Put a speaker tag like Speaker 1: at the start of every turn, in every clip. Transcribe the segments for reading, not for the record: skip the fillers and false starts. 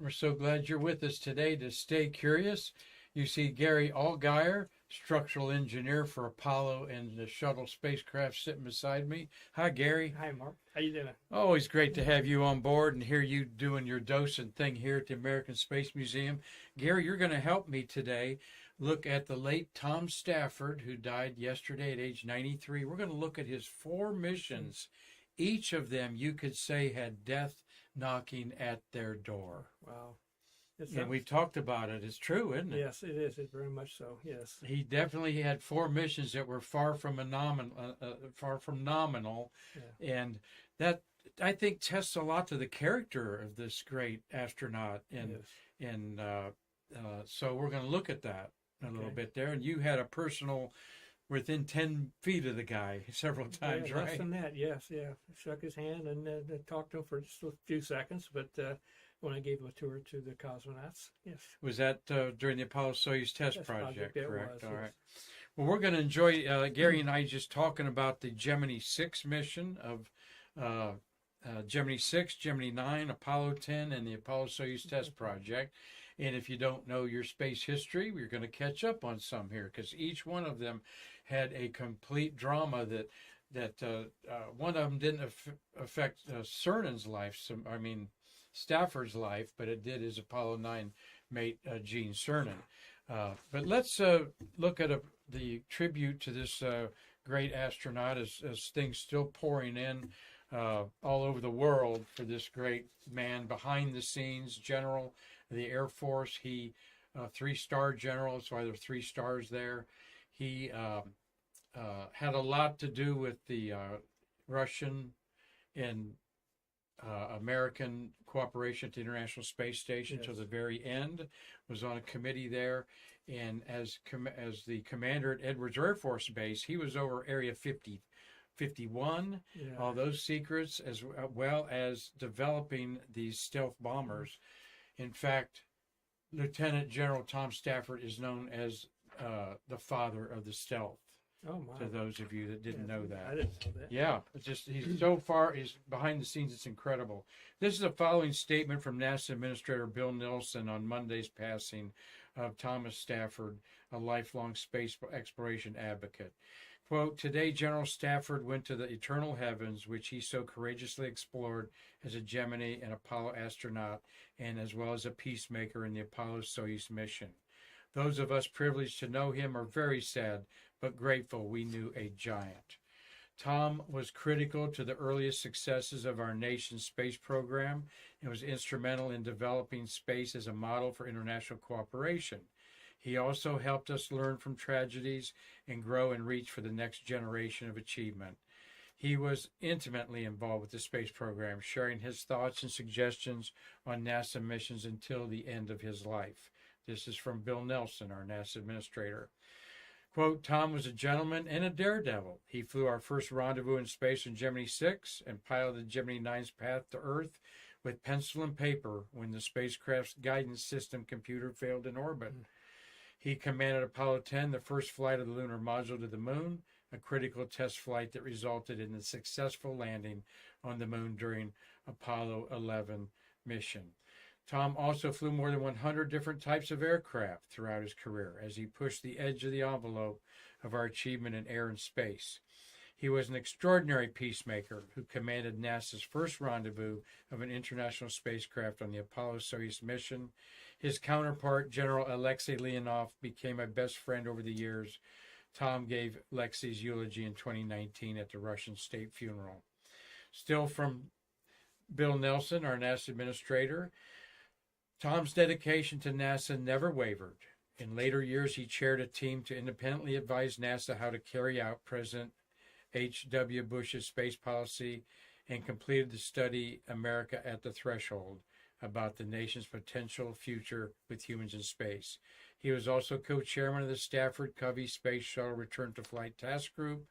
Speaker 1: We're so glad you're with us today to stay curious. You see Gary Allguire, structural engineer for Apollo and the shuttle spacecraft, sitting beside me. Hi, Gary.
Speaker 2: Hi, Mark. How you doing?
Speaker 1: Always great to have you on board and hear you doing your docent thing here at the American Space Museum. Gary, you're going to help me today look at the late Tom Stafford, who died yesterday at age 93. We're going to look at his 4 missions. Each of them, you could say, had death knocking at their door.
Speaker 2: Wow.
Speaker 1: And we talked about it. It's true, isn't it?
Speaker 2: Yes, it is. It's very much so. Yes.
Speaker 1: He definitely had 4 missions that were far from nominal,
Speaker 2: Yeah.
Speaker 1: and that, I think, tests a lot to the character of this great astronaut. And so we're going to look at that a little bit there. And you had a personal within 10 feet of the guy several times, right?
Speaker 2: Less than that, yes, yeah. Shook his hand and talked to him for just a few seconds, but when I gave him a tour to the cosmonauts, yes.
Speaker 1: Was that during the Apollo-Soyuz test project, correct?
Speaker 2: All right.
Speaker 1: Well, we're going to enjoy, Gary and I just talking about the Gemini 6 mission of Gemini 6, Gemini 9, Apollo 10, and the Apollo-Soyuz test project. And if you don't know your space history, we're going to catch up on some here, because each one of them had a complete drama that one of them didn't affect Cernan's life, Stafford's life, but it did his Apollo 9 mate, Gene Cernan. But let's look at the tribute to this great astronaut as things still pouring in all over the world for this great man behind the scenes, general of the Air Force. He 3-star general, so there are 3 stars there. He had a lot to do with the Russian and American cooperation at the International Space Station till the very end. Was on a committee there, and as the commander at Edwards Air Force Base, he was over Area 51, all those secrets, as well as developing these stealth bombers. In fact, Lieutenant General Tom Stafford is known as the father of the stealth.
Speaker 2: Oh, my.
Speaker 1: To those of you that didn't know that.
Speaker 2: I didn't know that.
Speaker 1: Yeah, it's just he's so far, he's behind the scenes, it's incredible. This is a following statement from NASA Administrator Bill Nelson on Monday's passing of Thomas Stafford, a lifelong space exploration advocate. Quote, "Today, General Stafford went to the eternal heavens, which he so courageously explored as a Gemini and Apollo astronaut, and as well as a peacemaker in the Apollo-Soyuz mission. Those of us privileged to know him are very sad, but grateful we knew a giant. Tom was critical to the earliest successes of our nation's space program and was instrumental in developing space as a model for international cooperation. He also helped us learn from tragedies and grow and reach for the next generation of achievement. He was intimately involved with the space program, sharing his thoughts and suggestions on NASA missions until the end of his life." This is from Bill Nelson, our NASA administrator. Quote, "Tom was a gentleman and a daredevil. He flew our first rendezvous in space on Gemini 6 and piloted Gemini 9's path to Earth with pencil and paper when the spacecraft's guidance system computer failed in orbit. He commanded Apollo 10, the first flight of the lunar module to the moon, a critical test flight that resulted in the successful landing on the moon during Apollo 11 mission. Tom also flew more than 100 different types of aircraft throughout his career as he pushed the edge of the envelope of our achievement in air and space. He was an extraordinary peacemaker who commanded NASA's first rendezvous of an international spacecraft on the Apollo-Soyuz mission. His counterpart, General Alexei Leonov, became a best friend over the years. Tom gave Alexei's eulogy in 2019 at the Russian state funeral." Still from Bill Nelson, our NASA administrator, "Tom's dedication to NASA never wavered. In later years, he chaired a team to independently advise NASA how to carry out President H.W. Bush's space policy and completed the study America at the Threshold about the nation's potential future with humans in space. He was also co-chairman of the Stafford-Covey Space Shuttle Return to Flight Task Group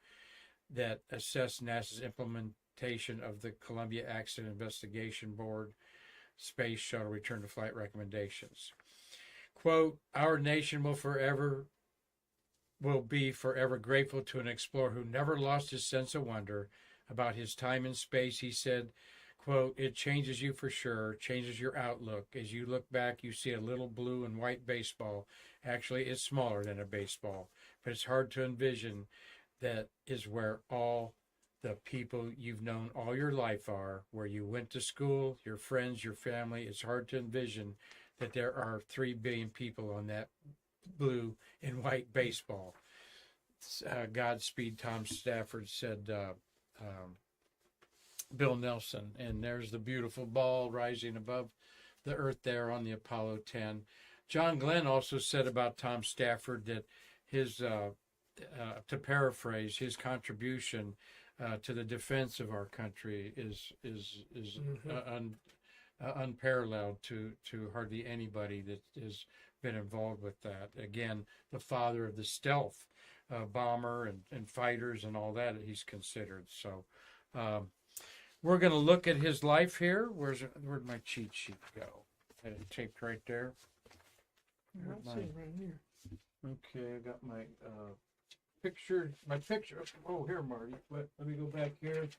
Speaker 1: that assessed NASA's implementation of the Columbia Accident Investigation Board Space Shuttle Return to Flight recommendations." Quote, "Our nation will be forever grateful to an explorer who never lost his sense of wonder about his time in space," he said. quote, "It changes you for sure, changes your outlook. As you look back, you see a little blue and white baseball. Actually, it's smaller than a baseball, but it's hard to envision that is where all the people you've known all your life are, where you went to school, your friends, your family. It's hard to envision that there are 3 billion people on that blue and white baseball." Godspeed, Tom Stafford, said Bill Nelson. And there's the beautiful ball rising above the earth there on the Apollo 10. John Glenn also said about Tom Stafford that his, to paraphrase, his contribution to the defense of our country is unparalleled to hardly anybody that has been involved with that. Again, the father of the stealth bomber and fighters and all that he's considered. So we're going to look at his life here. Where'd my cheat sheet go? I had it taped right there.
Speaker 2: Right here.
Speaker 1: Okay, I got my picture. Oh, here, Marty. Let me go back here.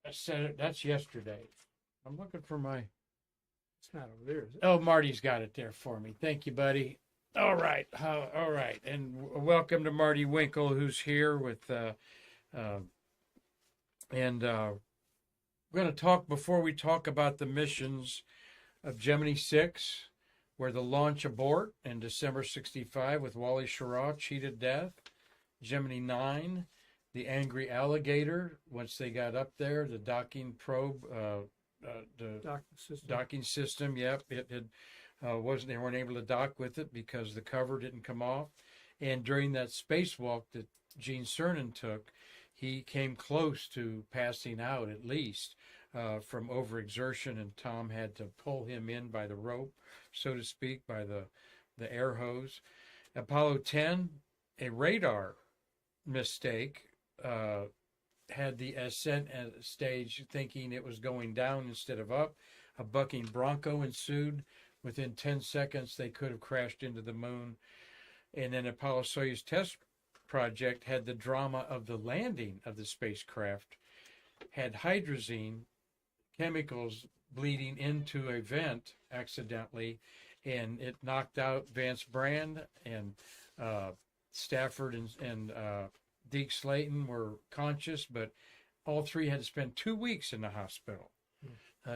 Speaker 1: I said it. That's yesterday. I'm looking for my.
Speaker 2: It's not over there, is it?
Speaker 1: Oh, Marty's got it there for me. Thank you, buddy. All right. All right. And welcome to Marty Winkle, who's here with, we're going to talk, before we talk about the missions of Gemini 6, where the launch abort in December 65 with Wally Schirra cheated death. Gemini 9, the angry alligator, once they got up there, the docking probe, the docking system, yep, it they weren't able to dock with it because the cover didn't come off. And during that spacewalk that Gene Cernan took, he came close to passing out, at least from overexertion, and Tom had to pull him in by the rope, so to speak, by the air hose. Apollo 10, a radar mistake, had the ascent stage thinking it was going down instead of up. A bucking bronco ensued. Within 10 seconds, they could have crashed into the moon. And then Apollo-Soyuz test project had the drama of the landing of the spacecraft, had hydrazine chemicals bleeding into a vent accidentally, and it knocked out Vance Brand, and Stafford and Deke Slayton were conscious, but all 3 had to spend 2 weeks in the hospital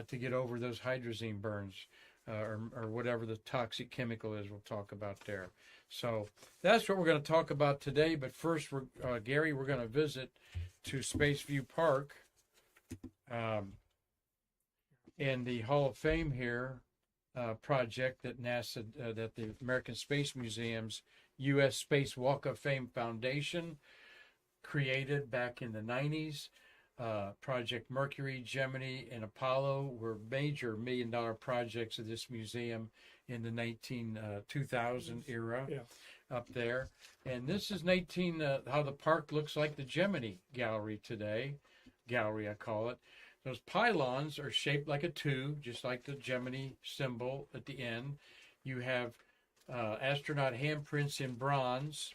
Speaker 1: to get over those hydrazine burns. Or whatever the toxic chemical is, we'll talk about there. So that's what we're going to talk about today. But first, Gary, we're going to visit to Spaceview Park and the Hall of Fame here project that NASA, that the American Space Museum's U.S. Space Walk of Fame Foundation created back in the 90s. Project Mercury, Gemini, and Apollo were major $1 million projects of this museum in the 2000 era up there. And this is how the park looks like the Gemini gallery today. Gallery, I call it. Those pylons are shaped like a 2, just like the Gemini symbol at the end. You have astronaut handprints in bronze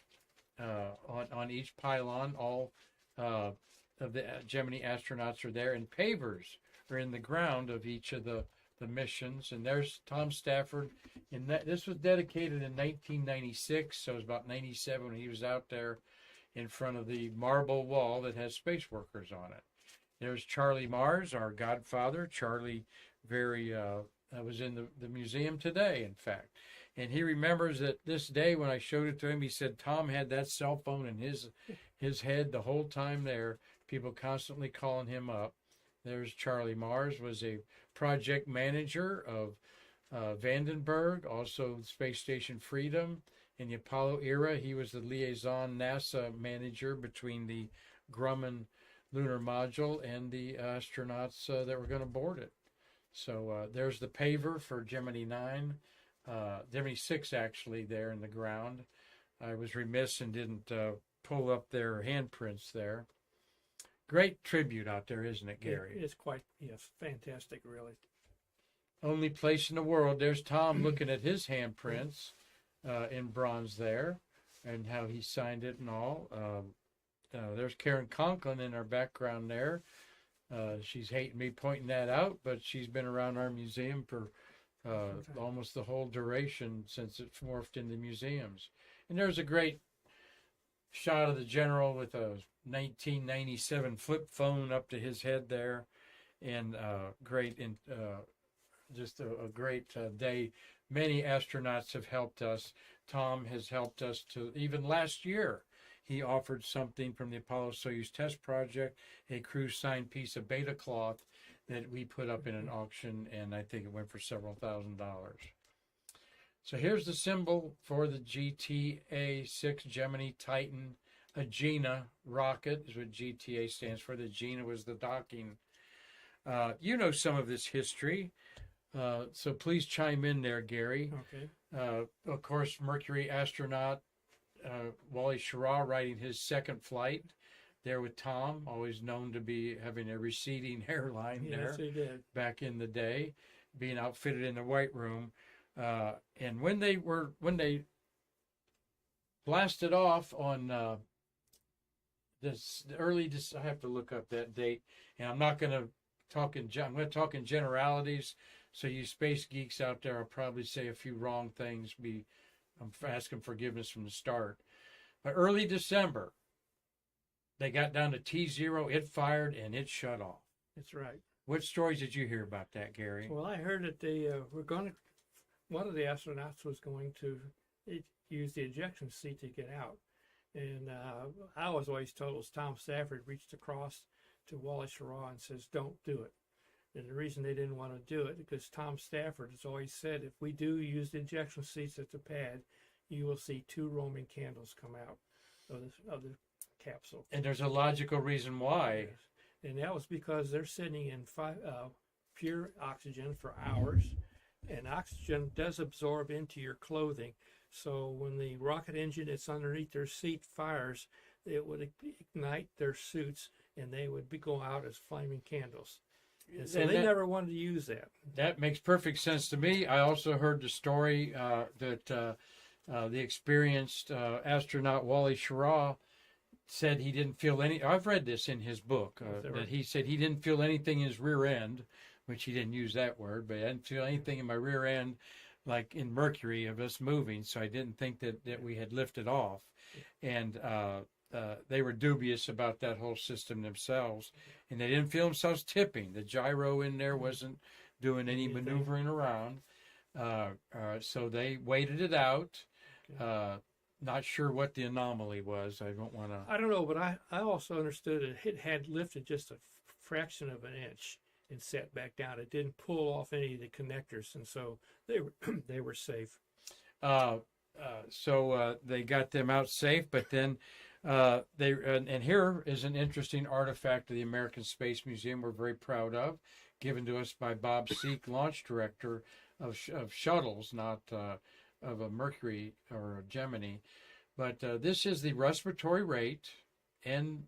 Speaker 1: on each pylon. All of the Gemini astronauts are there, and pavers are in the ground of each of the missions. And there's Tom Stafford. And this was dedicated in 1996, so it was about 97 when he was out there in front of the marble wall that has space workers on it. There's Charlie Mars, our godfather. Charlie was in the museum today, in fact. And he remembers that this day when I showed it to him, he said Tom had that cell phone in his head the whole time there. People constantly calling him up. There's Charlie Mars, was a project manager of Vandenberg, also Space Station Freedom. In the Apollo era, he was the liaison NASA manager between the Grumman lunar module and the astronauts that were going to board it. So there's the paver for Gemini 9, Gemini 6 actually there in the ground. I was remiss and didn't pull up their handprints there. Great tribute out there, isn't it, Gary?
Speaker 2: It's quite, fantastic, really.
Speaker 1: Only place in the world. There's Tom looking at his handprints in bronze there, and how he signed it and all. There's Karen Conklin in our background there. She's hating me pointing that out, but she's been around our museum for almost the whole duration since it morphed into museums. And there's a great shot of the general with a 1997 flip phone up to his head there, and just a great day. Many astronauts have helped us. Tom has helped us to, even last year, he offered something from the Apollo-Soyuz test project, a crew signed piece of beta cloth that we put up in an auction, and I think it went for several $1,000s. So here's the symbol for the GTA-6 Gemini Titan Agena rocket, is what GTA stands for. The Agena was the docking. You know some of this history, so please chime in there, Gary.
Speaker 2: Okay.
Speaker 1: Of course, Mercury astronaut Wally Schirra riding his second flight there with Tom, always known to be having a receding hairline there.
Speaker 2: Yes, he did.
Speaker 1: Back in the day, being outfitted in the White Room. And when they blasted off on I have to look up that date, and I'm not going to talk I'm going to talk in generalities. So you space geeks out there, I'll probably say a few wrong things. I'm asking forgiveness from the start. But early December, they got down to T0, it fired, and it shut off.
Speaker 2: That's right.
Speaker 1: What stories did you hear about that, Gary?
Speaker 2: Well, I heard that they were going to, one of the astronauts was going to use the ejection seat to get out. And I was always told it was Tom Stafford reached across to Wally Schirra and says, don't do it. And the reason they didn't want to do it, because Tom Stafford has always said, if we do use the ejection seats at the pad, you will see 2 Roman candles come out of the capsule.
Speaker 1: And there's a logical reason why.
Speaker 2: Yes. And that was because they're sitting in pure oxygen for hours, and oxygen does absorb into your clothing. So when the rocket engine that's underneath their seat fires, it would ignite their suits, and they would go out as flaming candles. And so they never wanted to use that.
Speaker 1: That makes perfect sense to me. I also heard the story that the experienced astronaut Wally Schirra said he didn't feel any. I've read this in his book that he said he didn't feel anything in his rear end, which he didn't use that word, but I didn't feel anything in my rear end like in Mercury of us moving, so I didn't think that we had lifted off. And they were dubious about that whole system themselves, and they didn't feel themselves tipping. The gyro in there wasn't doing any maneuvering around, so they waited it out. Not sure what the anomaly was. I don't know, but I
Speaker 2: also understood it had lifted just a fraction of an inch and set back down. It didn't pull off any of the connectors, and so they were safe.
Speaker 1: So they got them out safe, but then and here is an interesting artifact of the American Space Museum we're very proud of, given to us by Bob Seek, launch director of shuttles, not of a Mercury or a Gemini. But this is the respiratory rate and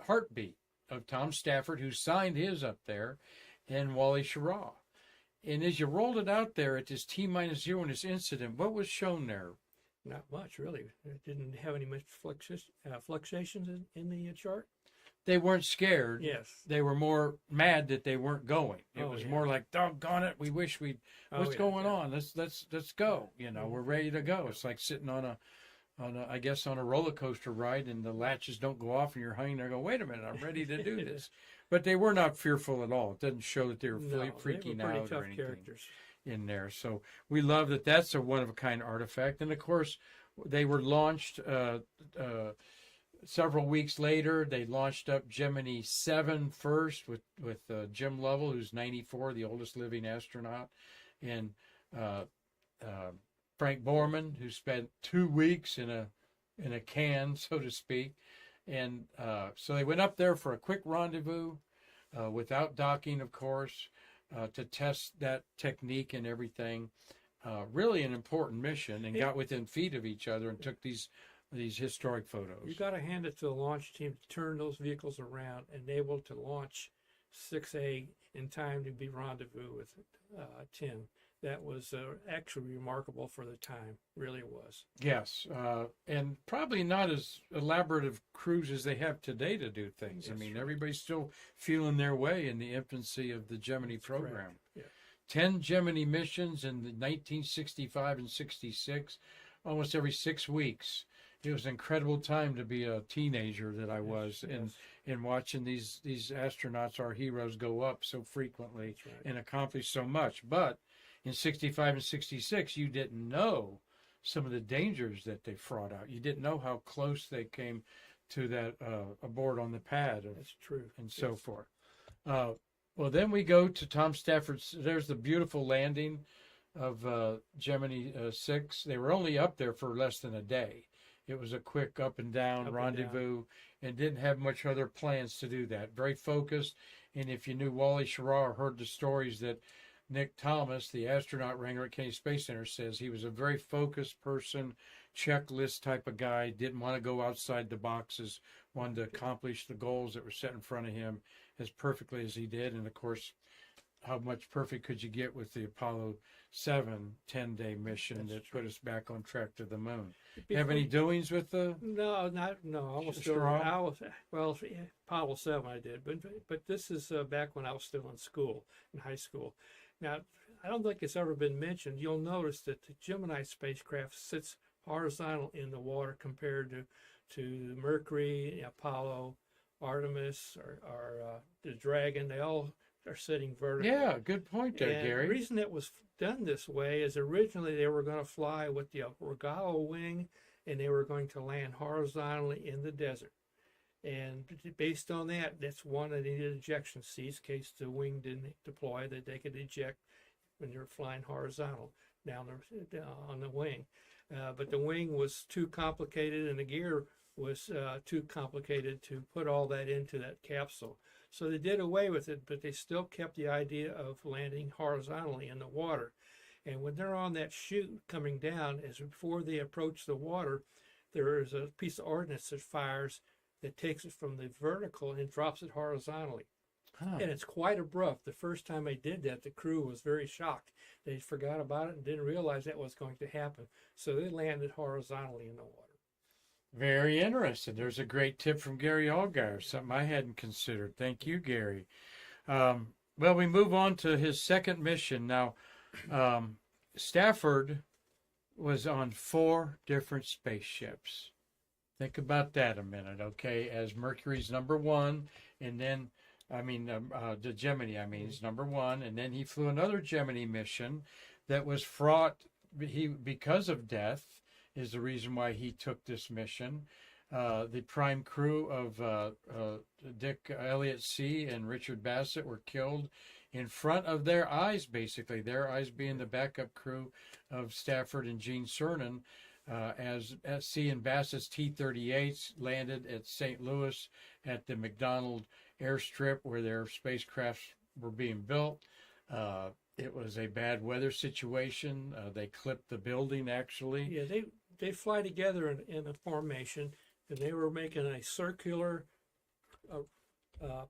Speaker 1: heartbeat of Tom Stafford, who signed his up there, and Wally Schirra. And as you rolled it out there at this T-0 in this incident, what was shown there?
Speaker 2: Not much, really. It didn't have any much fluctuations in the chart.
Speaker 1: They weren't scared.
Speaker 2: Yes.
Speaker 1: They were more mad that they weren't going. It was more like, doggone it, we wish we'd, what's going on? Let's go. You know, we're ready to go. It's like sitting on a roller coaster ride, and the latches don't go off, and you're hanging there going, wait a minute, I'm ready to do this. But they were not fearful at all. It doesn't show that they were freaking out or anything
Speaker 2: characters
Speaker 1: in there. So we love that that's a one-of-a-kind artifact. And, of course, they were launched several weeks later. They launched up Gemini 7 first with Jim Lovell, who's 94, the oldest living astronaut, and Frank Borman, who spent 2 weeks in a can, so to speak. And so they went up there for a quick rendezvous without docking, of course, to test that technique and everything. Really an important mission, and got within feet of each other and took these historic photos.
Speaker 2: You got to hand it to the launch team to turn those vehicles around and able to launch 6A in time to be rendezvous with 10. that was actually remarkable for the time. Really was.
Speaker 1: Yes, and probably not as elaborate of crews as they have today to do things. I
Speaker 2: That's
Speaker 1: mean,
Speaker 2: right.
Speaker 1: everybody's still feeling their way in the infancy of the Gemini
Speaker 2: That's
Speaker 1: program.
Speaker 2: correct. Yeah.
Speaker 1: 10 Gemini missions in the 1965 and 66, almost every 6 weeks. It was an incredible time to be a teenager that I was in watching these astronauts, our heroes, go up so frequently
Speaker 2: That's right.
Speaker 1: and accomplish so much. But in 65 and 66, you didn't know some of the dangers that they fought out. You didn't know how close they came to that abort on the pad
Speaker 2: That's true.
Speaker 1: and so forth. Well, then we go to Tom Stafford's. There's the beautiful landing of Gemini 6. They were only up there for less than a day. It was a quick up and down rendezvous and didn't have much other plans to do that. Very focused. And if you knew Wally Schirra or heard the stories that Nick Thomas, the astronaut wrangler at Kennedy Space Center, says, he was a very focused person, checklist type of guy, didn't want to go outside the boxes, wanted to accomplish the goals that were set in front of him as perfectly as he did. And of course, how much perfect could you get with the Apollo 7 10-day mission that put us back on track to the moon? Have any doings with the?
Speaker 2: No. I was still. Apollo 7 I did, but this is back when I was still in school, in high school. Now, I don't think it's ever been mentioned. You'll notice that the Gemini spacecraft sits horizontal in the water compared to Mercury, Apollo, Artemis, or the Dragon. They all are sitting vertically.
Speaker 1: Yeah, good point there,
Speaker 2: and
Speaker 1: Gary.
Speaker 2: The reason it was done this way is originally they were going to fly with the Allgire wing, and they were going to land horizontally in the desert. And based on that, that's one of the ejection seats in case the wing didn't deploy, that they could eject when they were flying horizontal down on the wing. But the wing was too complicated, and the gear was too complicated to put all that into that capsule. So they did away with it, but they still kept the idea of landing horizontally in the water. And when they're on that chute coming down, as before they approach the water, there is a piece of ordnance that fires that takes it from the vertical and drops it horizontally. And it's quite abrupt. The first time they did that, the crew was very shocked. They forgot about it and didn't realize that was going to happen. So they landed horizontally in the water.
Speaker 1: Very interesting. There's a great tip from Gary Allguire, something I hadn't considered. Thank you, Gary. Well, we move on to his second mission. Now, Stafford was on 4 different spaceships. Think about that a minute, okay? As Mercury's #1, and then, the Gemini, is #1, and then he flew another Gemini mission that was fraught. Because of death is the reason why he took this mission. The prime crew of Dick Elliott C. and Richard Bassett were killed in front of their eyes, basically, their eyes being the backup crew of Stafford and Gene Cernan, as C and Bassett's T-38s landed at St. Louis at the McDonald airstrip where their spacecrafts were being built. It was a bad weather situation. They clipped the building, actually.
Speaker 2: Yeah, they fly together in a formation, and they were making a circular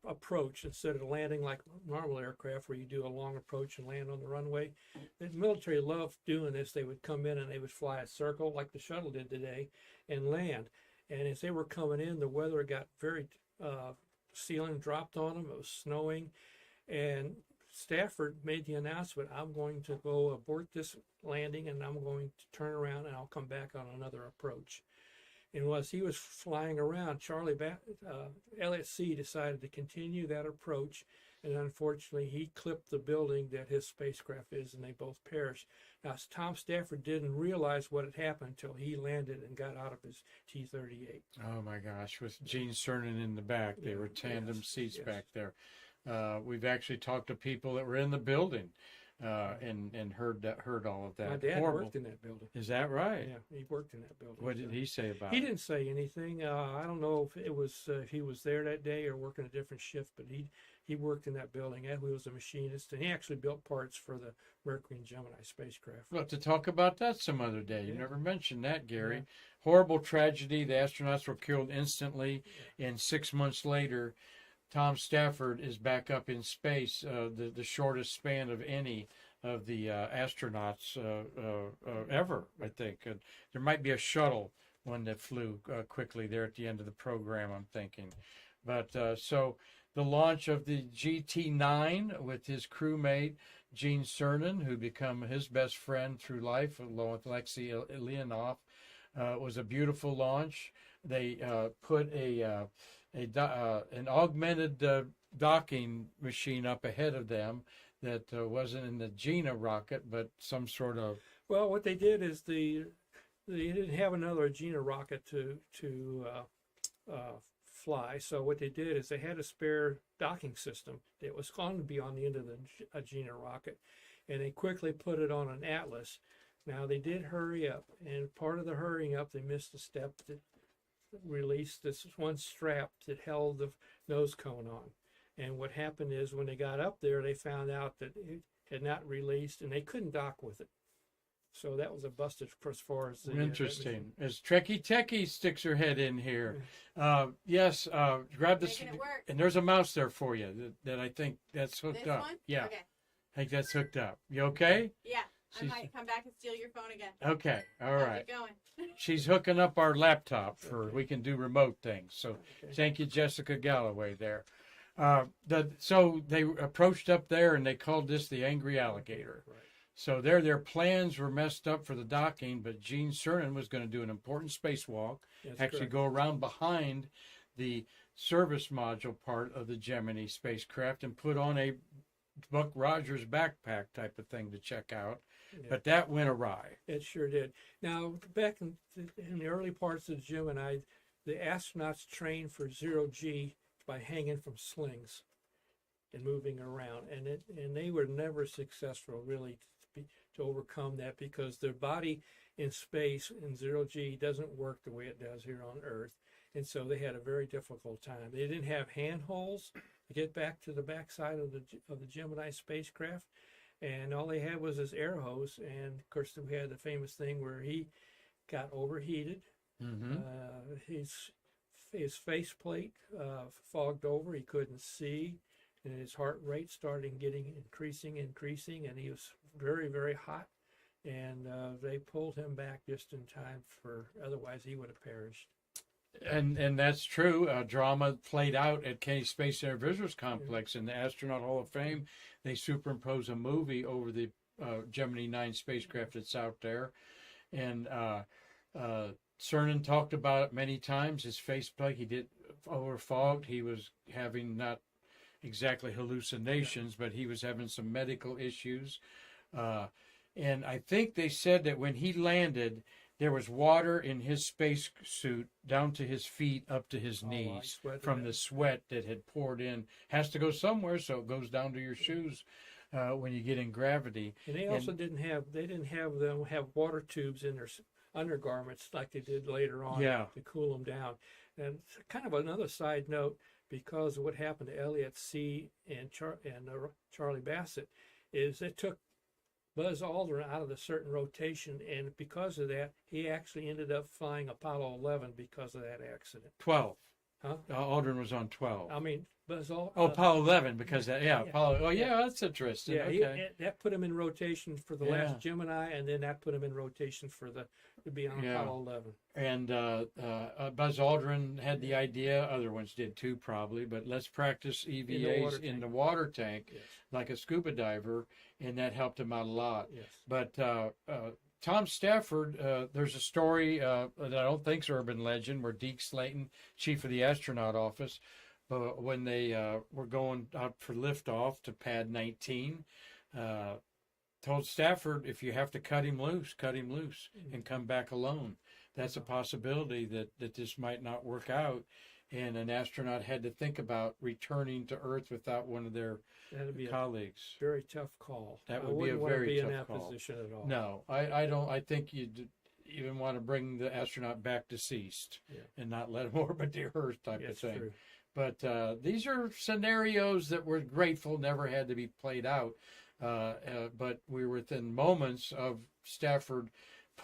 Speaker 2: approach instead of landing like normal aircraft where you do a long approach and land on the runway. The military loved doing this. They would come in and they would fly a circle like the shuttle did today and land. And as they were coming in, the weather got very, ceiling dropped on them. It was snowing. And Stafford made the announcement, I'm going to go abort this landing and I'm going to turn around and I'll come back on another approach. And as he was flying around, Elliott C. decided to continue that approach, and unfortunately he clipped the building that his spacecraft is, and they both perished. Now, Tom Stafford didn't realize what had happened until he landed and got out of his T-38.
Speaker 1: Oh my gosh, with Gene Cernan in the back. They were tandem seats back there. We've actually talked to people that were in the building and heard all of that.
Speaker 2: My dad
Speaker 1: Horrible.
Speaker 2: worked in that building.
Speaker 1: Is that right?
Speaker 2: Yeah, he worked in that building.
Speaker 1: What did he say about
Speaker 2: He
Speaker 1: it?
Speaker 2: didn't say anything. I don't know if it was if he was there that day or working a different shift, but he worked in that building. He was a machinist, and he actually built parts for the Mercury and Gemini spacecraft.
Speaker 1: We'll have to talk about that some other day. You
Speaker 2: Yeah.
Speaker 1: never mentioned that, Gary.
Speaker 2: Yeah.
Speaker 1: Horrible tragedy. The astronauts were killed instantly, and 6 months later, Tom Stafford is back up in space, the shortest span of any of the astronauts ever, I think. And there might be a shuttle one that flew quickly there at the end of the program, I'm thinking. But so the launch of the GT9 with his crewmate, Gene Cernan, who became his best friend through life, along with Alexei Leonov, was a beautiful launch. They put an augmented docking machine up ahead of them that wasn't in the Gina rocket, but some sort of.
Speaker 2: Well, what they did is they didn't have another Gina rocket to fly. So what they did is they had a spare docking system that was going to be on the end of the Gina rocket, and they quickly put it on an Atlas. Now they did hurry up, and part of the hurrying up, they missed a step that released this one strap that held the nose cone on. And what happened is when they got up there, they found out that it had not released, and they couldn't dock with it. So that was a busted as far as the
Speaker 1: Interesting. As Trekkie Techie sticks her head in here. Yes, grab this. And there's a mouse there for you that I think that's hooked up.
Speaker 3: One?
Speaker 1: Yeah.
Speaker 3: Okay.
Speaker 1: I think that's hooked up. You okay?
Speaker 3: Yeah. I might come back and steal your phone again.
Speaker 1: Okay. All right.
Speaker 3: Keep going.
Speaker 1: She's hooking up our laptop for we can do remote things. So thank you, Jessica Galloway there. So they approached up there and they called this the Angry Alligator.
Speaker 2: Right.
Speaker 1: So their plans were messed up for the docking, but Gene Cernan was going to do an important spacewalk, actually go around behind the service module part of the Gemini spacecraft and put on a Buck Rogers backpack type of thing to check out. Yeah. But that went awry.
Speaker 2: It sure did. Now, back in the early parts of the Gemini, the astronauts trained for zero-G by hanging from slings and moving around. And they were never successful, really, to overcome that because their body in space in zero-G doesn't work the way it does here on Earth. And so they had a very difficult time. They didn't have handholds to get back to the backside of the Gemini spacecraft. And all they had was this air hose. And of course, we had the famous thing where he got overheated. Mm-hmm. His faceplate fogged over. He couldn't see. And his heart rate started increasing, and he was very, very hot. And they pulled him back just in time otherwise he would have perished.
Speaker 1: And that's true. Drama played out at Kennedy Space Center Visitors Complex in the Astronaut Hall of Fame. They superimpose a movie over the Gemini 9 spacecraft that's out there. And Cernan talked about it many times. His faceplate, he did overfogged. He was having not exactly hallucinations, but he was having some medical issues. And I think they said that when he landed, there was water in his space suit down to his feet, up to his knees from the sweat that had poured in. Has to go somewhere, so it goes down to your shoes when you get in gravity.
Speaker 2: And they also didn't have them have water tubes in their undergarments like they did later on to cool them down. And kind of another side note, because of what happened to Elliot C. and Charlie Bassett, is it took Buzz Aldrin out of the certain rotation, and because of that, he actually ended up flying Apollo 11 because of that accident.
Speaker 1: 12.
Speaker 2: Huh?
Speaker 1: Aldrin was on 12.
Speaker 2: I mean, Buzz Aldrin.
Speaker 1: Apollo 11 because that. Apollo. Oh, yeah, that's interesting.
Speaker 2: Yeah,
Speaker 1: okay.
Speaker 2: that put him in rotation for the last Gemini, and then that put him in rotation to be on Apollo 11.
Speaker 1: And Buzz Aldrin had the idea. Other ones did too, probably. But let's practice EVAs in the water tank, like a scuba diver, and that helped him out a lot.
Speaker 2: Yes.
Speaker 1: But Tom Stafford, there's a story that I don't think is urban legend, where Deke Slayton, chief of the astronaut office, when they were going out for liftoff to pad 19, told Stafford, if you have to cut him loose and come back alone. That's a possibility that this might not work out. And an astronaut had to think about returning to Earth without one of their colleagues.
Speaker 2: Very tough call.
Speaker 1: That would be a very tough call.
Speaker 2: In that position at all.
Speaker 1: No, I don't. I think you even want to bring the astronaut back deceased and not let him orbit the Earth type of thing.
Speaker 2: True.
Speaker 1: But these are scenarios that we're grateful never had to be played out. But we were within moments of Stafford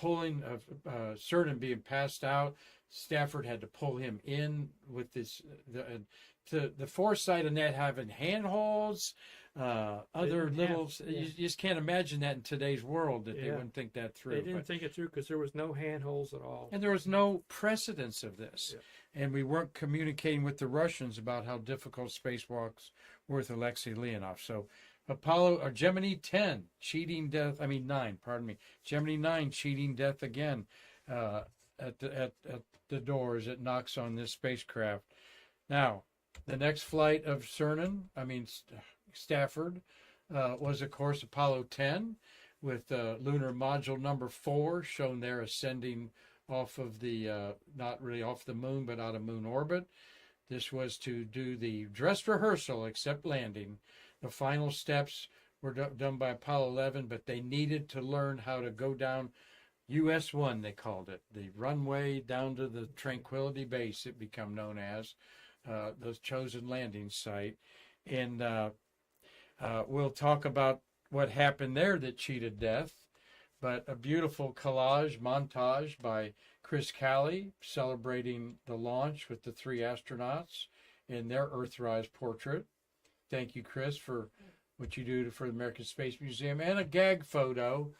Speaker 1: Cernan being passed out. Stafford had to pull him in with the foresight of that having handholds, other
Speaker 2: didn't
Speaker 1: little.
Speaker 2: have-
Speaker 1: You
Speaker 2: yeah.
Speaker 1: just can't imagine that in today's world that they
Speaker 2: Yeah.
Speaker 1: wouldn't think that through.
Speaker 2: They didn't
Speaker 1: But-
Speaker 2: think it through because there was no handholds at all.
Speaker 1: and there was no precedence of this.
Speaker 2: Yeah.
Speaker 1: And we weren't communicating with the Russians about how difficult spacewalks were with Alexei Leonov. So Gemini 10, cheating death, 9, pardon me. Gemini 9, cheating death again at the door as it knocks on this spacecraft. Now, the next flight of Stafford, was, of course, Apollo 10 with lunar module number 4 shown there ascending off of the, not really off the moon, but out of moon orbit. This was to do the dress rehearsal, except landing. The final steps were done by Apollo 11, but they needed to learn how to go down US-1, they called it, the runway down to the Tranquility Base, it became known as, the chosen landing site. And we'll talk about what happened there that cheated death. But a beautiful collage montage by Chris Calley celebrating the launch with the 3 astronauts in their Earthrise portrait. Thank you, Chris, for what you do for the American Space Museum. And a gag photo.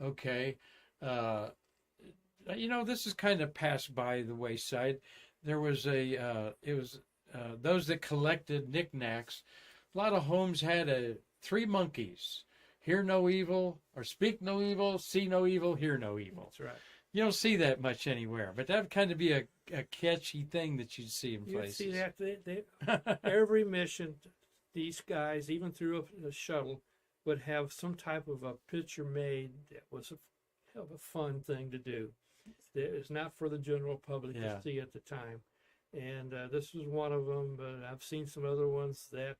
Speaker 1: Okay. This is kind of passed by the wayside. There was those that collected knickknacks. A lot of homes had 3 monkeys. Hear no evil, or speak no evil, see no evil, hear no evil.
Speaker 2: That's right.
Speaker 1: You don't see that much anywhere, but that would kind of be a catchy thing that you'd see in
Speaker 2: You
Speaker 1: places.
Speaker 2: see that every mission, these guys, even through a shuttle, would have some type of a picture made that was a fun thing to do. It's not for the general public to see at the time. And this was one of them, but I've seen some other ones that,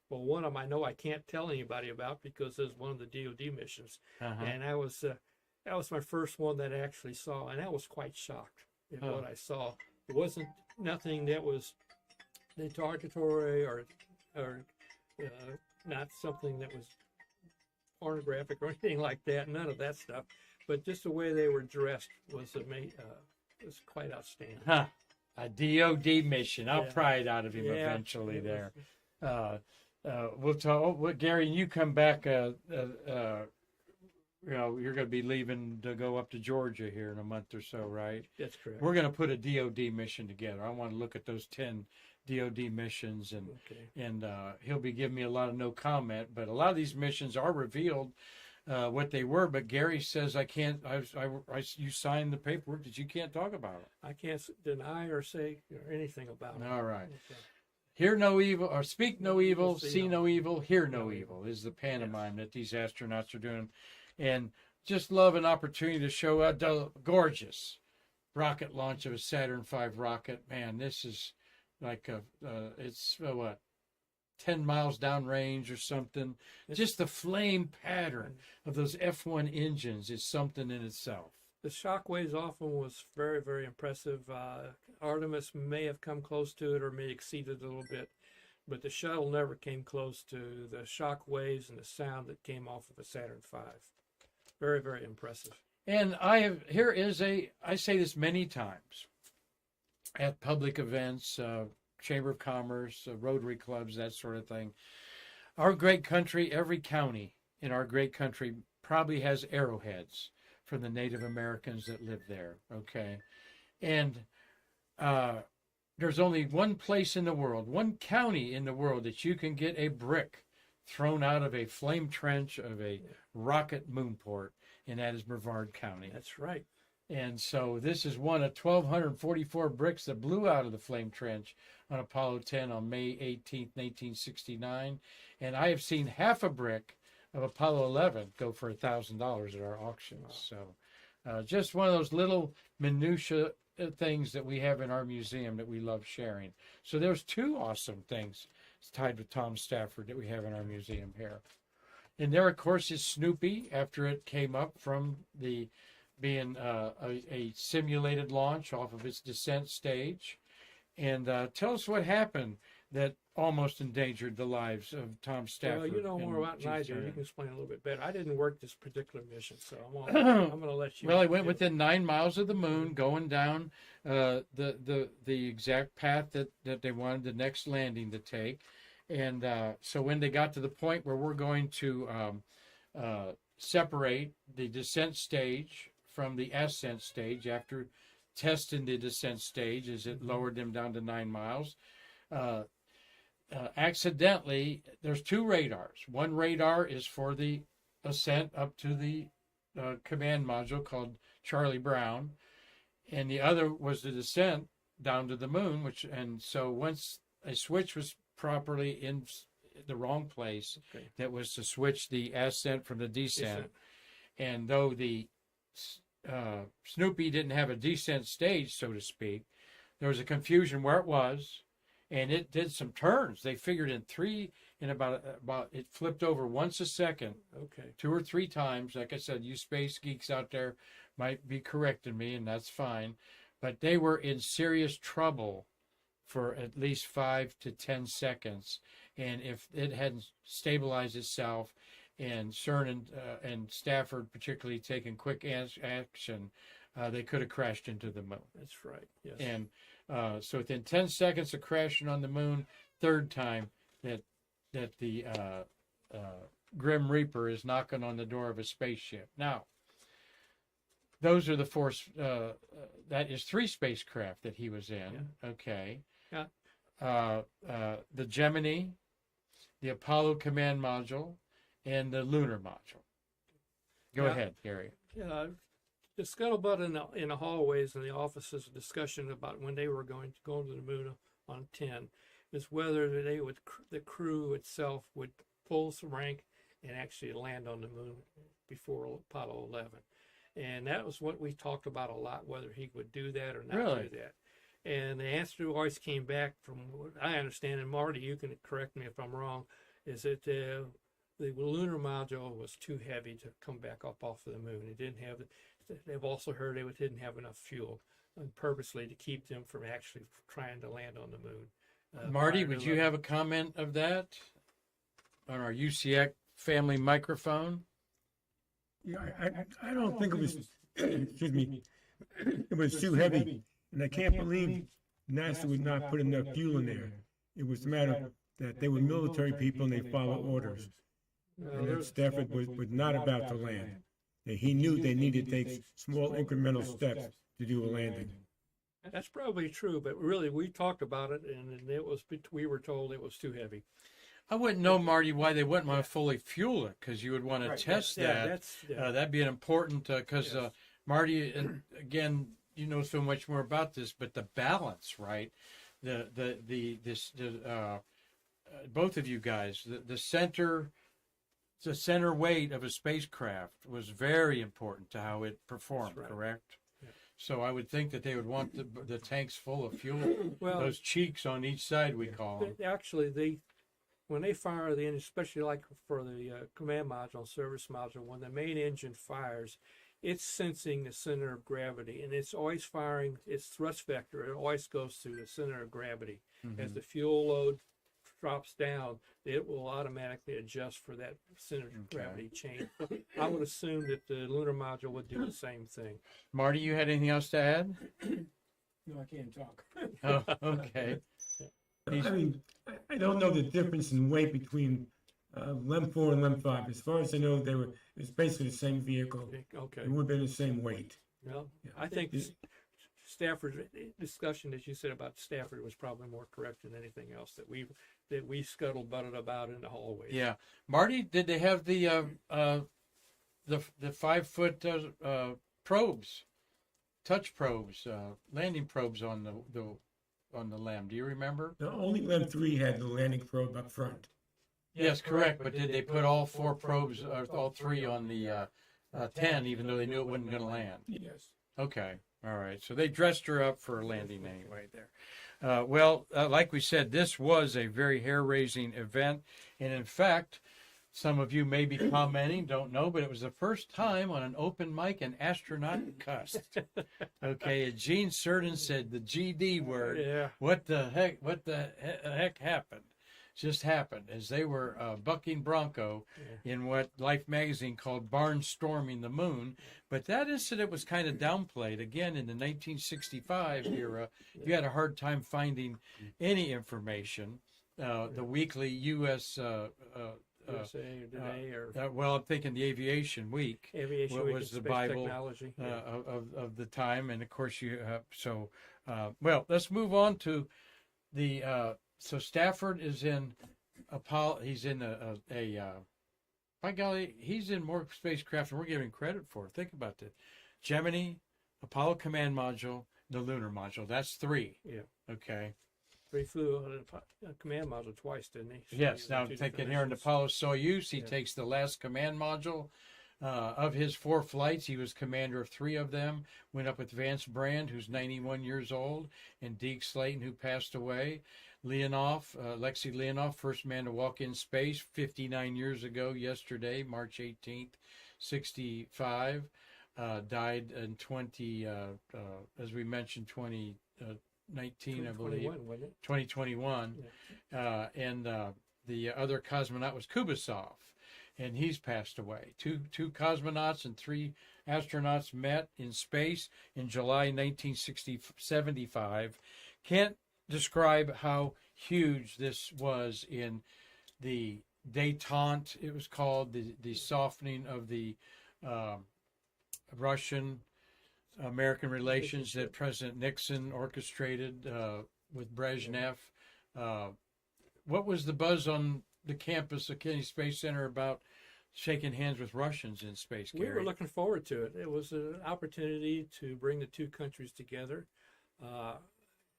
Speaker 2: one of them I know I can't tell anybody about because it's one of the DoD missions. And that was my first one that I actually saw, and I was quite shocked at what I saw. It wasn't nothing that was derogatory or not something that was pornographic or anything like that. None of that stuff. But just the way they were dressed was quite outstanding.
Speaker 1: A DoD mission. I'll pry it out of him eventually there. We'll talk. Gary, you come back. You're going to be leaving to go up to Georgia here in a month or so, right?
Speaker 2: That's correct.
Speaker 1: We're going to put a DoD mission together. I want to look at those 10 DoD missions, and he'll be giving me a lot of no comment. But a lot of these missions are revealed what they were. But Gary says I can't. You signed the paperwork that you can't talk about it.
Speaker 2: I can't deny or say anything about it.
Speaker 1: All right.
Speaker 2: Okay.
Speaker 1: Hear no evil, or speak no evil, see no evil, hear no evil is the pantomime that these astronauts are doing. And just love an opportunity to show a gorgeous rocket launch of a Saturn V rocket. Man, this is like it's 10 miles downrange or something. Just the flame pattern of those F1 engines is something in itself.
Speaker 2: The shock waves often was very, very impressive. Artemis may have come close to it or may exceed it a little bit, but the shuttle never came close to the shock waves and the sound that came off of a Saturn V. Very, very impressive.
Speaker 1: And I say this many times at public events, Chamber of Commerce, Rotary clubs, that sort of thing. Our great country, every county in our great country probably has arrowheads from the Native Americans that live there, okay? And there's only one place in the world, one county in the world that you can get a brick thrown out of a flame trench of a rocket moonport, and that is Brevard County.
Speaker 2: That's right.
Speaker 1: And so this is one of 1,244 bricks that blew out of the flame trench on Apollo 10 on May 18th, 1969. And I have seen half a brick of Apollo 11 go for $1,000 at our auctions. So just one of those little minutia things that we have in our museum that we love sharing. So there's 2 awesome things tied with Tom Stafford that we have in our museum here. And there, of course, is Snoopy after it came up from being a simulated launch off of its descent stage. And tell us what happened that almost endangered the lives of Tom Stafford.
Speaker 2: Well, you know more about than I do. You can explain a little bit better. I didn't work this particular mission, so I'm going to let you.
Speaker 1: Well, I went within 9 miles of the moon, going down the exact path that they wanted the next landing to take. And so when they got to the point where we're going to separate the descent stage from the ascent stage after testing the descent stage as it lowered them down to 9 miles, accidentally, there's 2 radars. One radar is for the ascent up to the command module called Charlie Brown, and the other was the descent down to the moon. And so once a switch was properly in the wrong place, that was to switch the ascent from the descent. And though the Snoopy didn't have a descent stage, so to speak, there was a confusion where it was, and it did some turns. They figured in about it flipped over once a second, 2 or 3 times. Like I said, you space geeks out there might be correcting me, and that's fine, but they were in serious trouble for at least 5 to 10 seconds. And if it hadn't stabilized itself, and CERN and Stafford particularly taken quick action, they could have crashed into the moon.
Speaker 2: That's right. Yes.
Speaker 1: And so within 10 seconds of crashing on the moon, 3rd time that the Grim Reaper is knocking on the door of a spaceship. Now, those are the 4. That is 3 spacecraft that he was in. Yeah. Okay. Yeah. The Gemini, the Apollo command module, and the lunar module. Go ahead, Gary.
Speaker 2: Yeah. The scuttlebutt in the hallways and the offices, discussion about when they were going to go to the moon on 10 is whether the crew itself would pull some rank and actually land on the moon before Apollo 11. And that was what we talked about a lot, whether he would do that or not do that. And the answer always came back, from what I understand, and Marty, you can correct me if I'm wrong, is that the lunar module was too heavy to come back up off of the moon. It didn't have. They've also heard it didn't have enough fuel, purposely to keep them from actually trying to land on the moon.
Speaker 1: Marty, would you have a comment of that on our UCX family microphone?
Speaker 4: Yeah, I don't think it was, excuse me, it was too heavy. And I can't believe NASA would not put enough fuel in there. It was a matter that they were military people and they follow orders. And that Stafford was not about to land. And he knew they needed to take small incremental steps to do a landing.
Speaker 2: That's probably true, but really we talked about it, and we were told it was too heavy.
Speaker 1: I wouldn't know, Marty, why they wouldn't want to fully fuel it, because you would want to test that. That'd be an important, because Marty, and again, you know so much more about this, but the balance, right? Both of you guys, the center weight of a spacecraft was very important to how it performed, correct? Yeah. So I would think that they would want the tanks full of fuel. Well, those cheeks on each side, we call them.
Speaker 2: Actually, when they fire the engine, especially like for the command module, service module, when the main engine fires, it's sensing the center of gravity, and it's always firing its thrust vector. It always goes through the center of gravity. Mm-hmm. As the fuel load drops down, it will automatically adjust for that center of gravity change. I would assume that the lunar module would do the same thing.
Speaker 1: Marty, you had anything else to add?
Speaker 5: No, I can't talk.
Speaker 1: Oh, okay.
Speaker 4: I mean, I don't know the difference in weight between LEM 4 and LEM 5. As far as I know, it's basically the same vehicle.
Speaker 2: Okay.
Speaker 4: It would have been the same weight.
Speaker 2: Well, yeah. I think Stafford's discussion that you said about Stafford was probably more correct than anything else that we scuttlebutted about in the hallways.
Speaker 1: Yeah, Marty, did they have the 5-foot probes, touch probes, landing probes on the LEM? Do you remember?
Speaker 4: The only LEM 3 had the landing probe up front.
Speaker 1: Yes, correct. But did they put all 4 probes, or all 3 on the 10, even though they knew it wasn't going to land?
Speaker 4: Yes.
Speaker 1: Okay. All right. So they dressed her up for a landing anyway there. Like we said, this was a very hair-raising event. And in fact, some of you may be commenting, don't know, but it was the first time on an open mic an astronaut cussed. Okay. And Gene Cernan said the GD word. Yeah. What the heck happened? Just happened as they were bucking bronco in what Life magazine called barnstorming the moon. But that incident was kind of downplayed. Again, in the 1965 era, you had a hard time finding any information the weekly U.S.
Speaker 2: USA Today or
Speaker 1: Well, I'm thinking the Aviation Week.
Speaker 2: Aviation
Speaker 1: what
Speaker 2: Week
Speaker 1: was
Speaker 2: and
Speaker 1: the
Speaker 2: Space
Speaker 1: Bible,
Speaker 2: Technology.
Speaker 1: of the time, and of course you have well, let's move on to the so Stafford is in Apollo. He's in by golly, he's in more spacecraft than we're giving credit for. Think about that: Gemini, Apollo Command Module, the Lunar Module. That's 3.
Speaker 2: Yeah.
Speaker 1: Okay.
Speaker 2: He flew a command module twice, didn't he? So
Speaker 1: Yes.
Speaker 2: he
Speaker 1: Now
Speaker 2: was
Speaker 1: I'm
Speaker 2: two
Speaker 1: thinking
Speaker 2: different
Speaker 1: here in
Speaker 2: missions.
Speaker 1: Apollo Soyuz, he
Speaker 2: Yeah.
Speaker 1: takes the last command module. Of his 4 flights, he was commander of 3 of them. Went up with Vance Brand, who's 91 years old, and Deke Slayton, who passed away. Alexei Leonov, first man to walk in space 59 years ago yesterday, March 18th, 65. Died in as we mentioned, 2019, I believe.
Speaker 2: 21, wasn't it?
Speaker 1: 2021. And the other cosmonaut was Kubasov, and he's passed away. Two cosmonauts and 3 astronauts met in space in July 1975. Can't describe how huge this was in the détente, it was called, the softening of the Russian-American relations that President Nixon orchestrated with Brezhnev. What was the buzz on the campus of Kennedy Space Center about shaking hands with Russians in space, Gary?
Speaker 2: We were looking forward to it. It was an opportunity to bring the 2 countries together,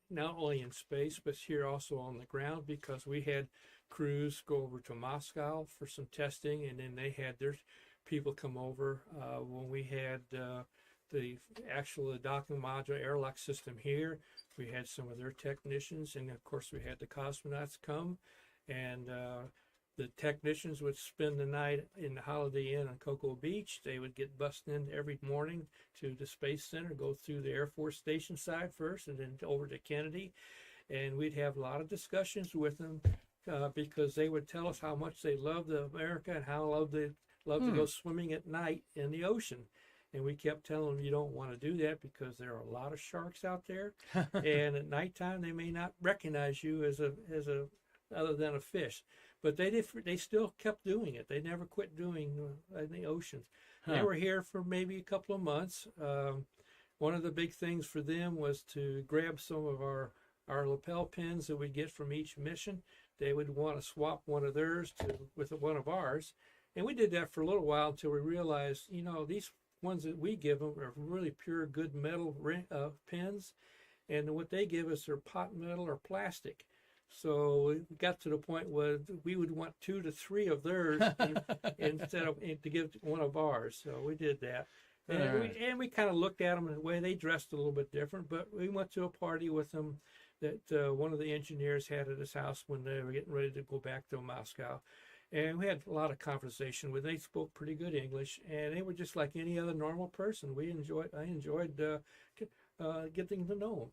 Speaker 2: not only in space, but here also on the ground, because we had crews go over to Moscow for some testing, and then they had their people come over when we had the actual docking module airlock system here. We had some of their technicians, and of course we had the cosmonauts come, and the technicians would spend the night in the Holiday Inn on Cocoa Beach. They would get bussed in every morning to the Space Center, go through the Air Force Station side first, and then over to Kennedy. And we'd have a lot of discussions with them because they would tell us how much they loved America and how they loved to go swimming at night in the ocean. And we kept telling them, you don't want to do that because there are a lot of sharks out there. And at nighttime, they may not recognize you as a other than a fish. But they still kept doing it. They never quit doing in the oceans. They were here for maybe a couple of months. One of the big things for them was to grab some of our lapel pins that we get from each mission. They would want to swap one of theirs with one of ours. And we did that for a little while until we realized, these ones that we give them are really pure good metal pins. And what they give us are pot metal or plastic. So we got to the point where we would want 2 to 3 of theirs instead of to give one of ours. So we did that. And we kind of looked at them in a way. They dressed a little bit different, but we went to a party with them that one of the engineers had at his house when they were getting ready to go back to Moscow. And we had a lot of conversation with them. They spoke pretty good English, and they were just like any other normal person. I enjoyed getting to know them.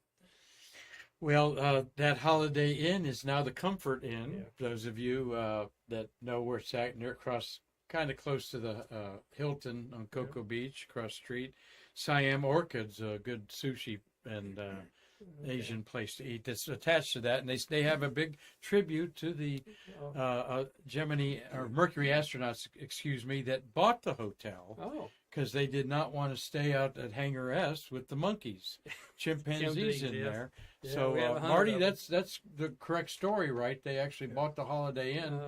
Speaker 1: Well, that Holiday Inn is now the Comfort Inn. Yeah. Those of you that know where it's at, near across, kind of close to the Hilton on Cocoa Beach, across the street. Siam Orchid's a good sushi and Asian place to eat that's attached to that, and they have a big tribute to the Gemini or Mercury astronauts, that bought the hotel.
Speaker 2: Oh.
Speaker 1: Because they did not want to stay out at Hangar S with the monkeys, chimpanzees in there. Yeah, so Marty, that's the correct story, right? They actually bought the Holiday Inn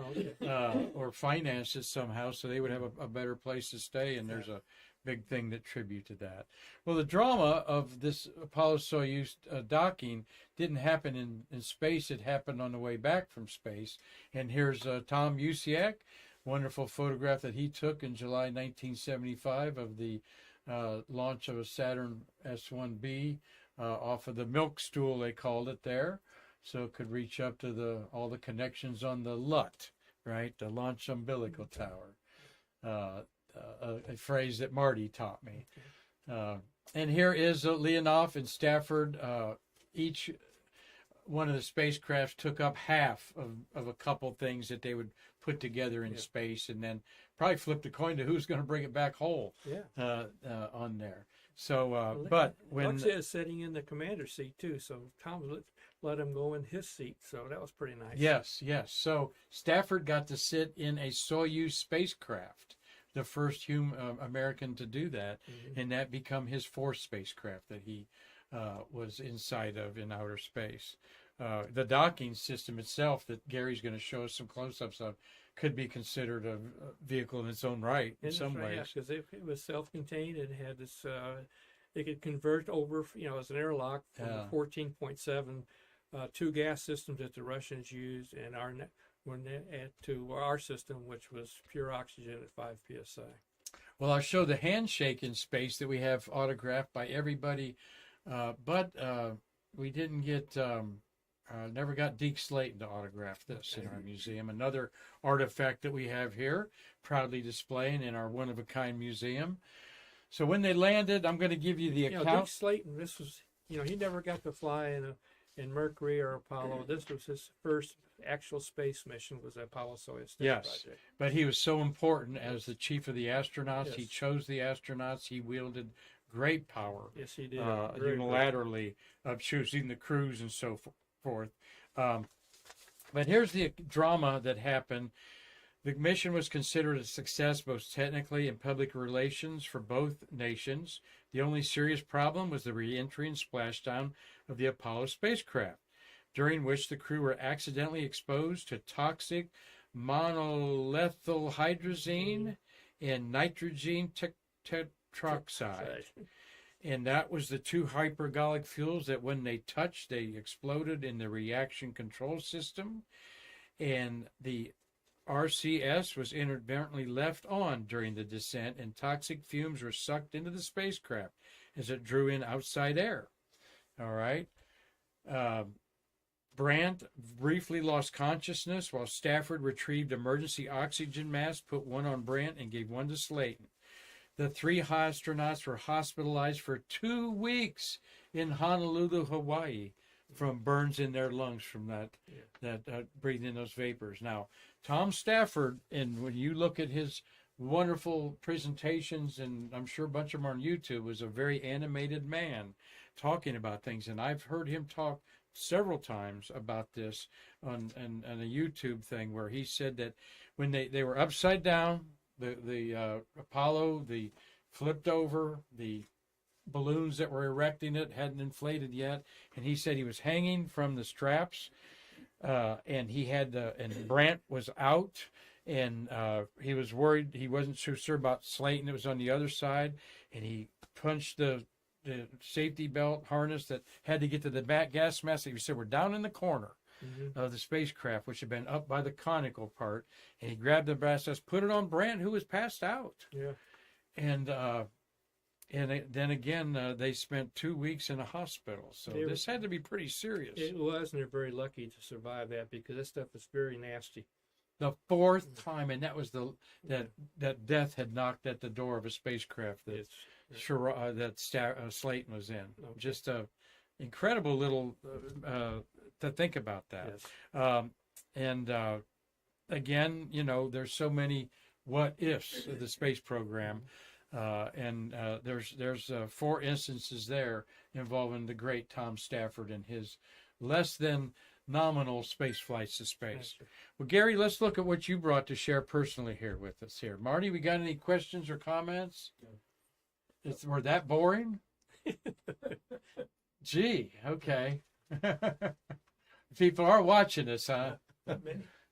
Speaker 1: or financed it somehow, so they would have a better place to stay. And there's a big thing that tribute to that. Well, the drama of this Apollo-Soyuz docking didn't happen in space; it happened on the way back from space. And here's Tom Usiak. Wonderful photograph that he took in July 1975 of the launch of a Saturn S1B off of the milk stool, they called it there. So it could reach up to all the connections on the LUT, right? The Launch Umbilical Tower, a phrase that Marty taught me. And here is Leonov and Stafford, each one of the spacecrafts took up half of a couple things that they would put together in space, and then probably flipped a coin to who's going to bring it back whole. On there. So, but when
Speaker 2: Alexia is sitting in the commander's seat too, so Tom let him go in his seat, so that was pretty nice.
Speaker 1: yes. So Stafford got to sit in a Soyuz spacecraft, the first American to do that, and that become his fourth spacecraft that he was inside of in outer space. The docking system itself that Gary's going to show us some close-ups of could be considered a vehicle in its own right in some ways.
Speaker 2: because it was self-contained and had this. It could convert over, as an airlock from the 14.7 two gas systems that the Russians used, and to our system, which was pure oxygen at 5 psi.
Speaker 1: Well, I'll show the handshake in space that we have autographed by everybody, but we didn't get. Never got Deke Slayton to autograph this in our museum. Another artifact that we have here, proudly displaying in our one-of-a-kind museum. So when they landed, I'm going to give you the account.
Speaker 2: Deke Slayton, this was, he never got to fly in Mercury or Apollo. This was his first actual space mission, was the Apollo-Soyuz project.
Speaker 1: But he was so important as the chief of the astronauts. He chose the astronauts. He wielded great power.
Speaker 2: Yes, he did.
Speaker 1: Unilaterally of choosing the crews and so forth. But here's the drama that happened. The mission was considered a success both technically and public relations for both nations. The only serious problem was the re-entry and splashdown of the Apollo spacecraft, during which the crew were accidentally exposed to toxic monolethyl hydrazine and nitrogen tetroxide. And that was the two hypergolic fuels that when they touched, they exploded in the reaction control system. And the RCS was inadvertently left on during the descent, and toxic fumes were sucked into the spacecraft as it drew in outside air. All right. Brandt briefly lost consciousness while Stafford retrieved emergency oxygen masks, put one on Brandt, and gave one to Slayton. The three astronauts were hospitalized for 2 weeks in Honolulu, Hawaii, from burns in their lungs from that breathing in those vapors. Now, Tom Stafford, and when you look at his wonderful presentations, and I'm sure a bunch of them are on YouTube, was a very animated man talking about things. And I've heard him talk several times about this on a YouTube thing where he said that when they were upside down, the Apollo, the flipped over, the balloons that were erecting it hadn't inflated yet, and he said he was hanging from the straps, and and Brandt was out, and he was worried. He wasn't so sure about Slayton. It was on the other side, and he punched the safety belt harness that had to get to the gas mask. He said, "We're down in the corner of the spacecraft, which had been up by the conical part," and he grabbed the brass nut, put it on Brandt, who was passed out.
Speaker 2: Yeah.
Speaker 1: And then again, they spent 2 weeks in a hospital. So this had to be pretty serious.
Speaker 2: It was, and they're very lucky to survive that, because this stuff is very nasty.
Speaker 1: The fourth time, and that was that death had knocked at the door of a spacecraft that Slayton was in. Okay. Just a incredible little to think about that. Yes. Again, there's so many what ifs of the space program, and there's 4 instances there involving the great Tom Stafford and his less than nominal space flights to space. Well, Gary, let's look at what you brought to share personally here with us here. Marty, we got any questions or comments? Were that boring? Gee, okay. People are watching us, huh?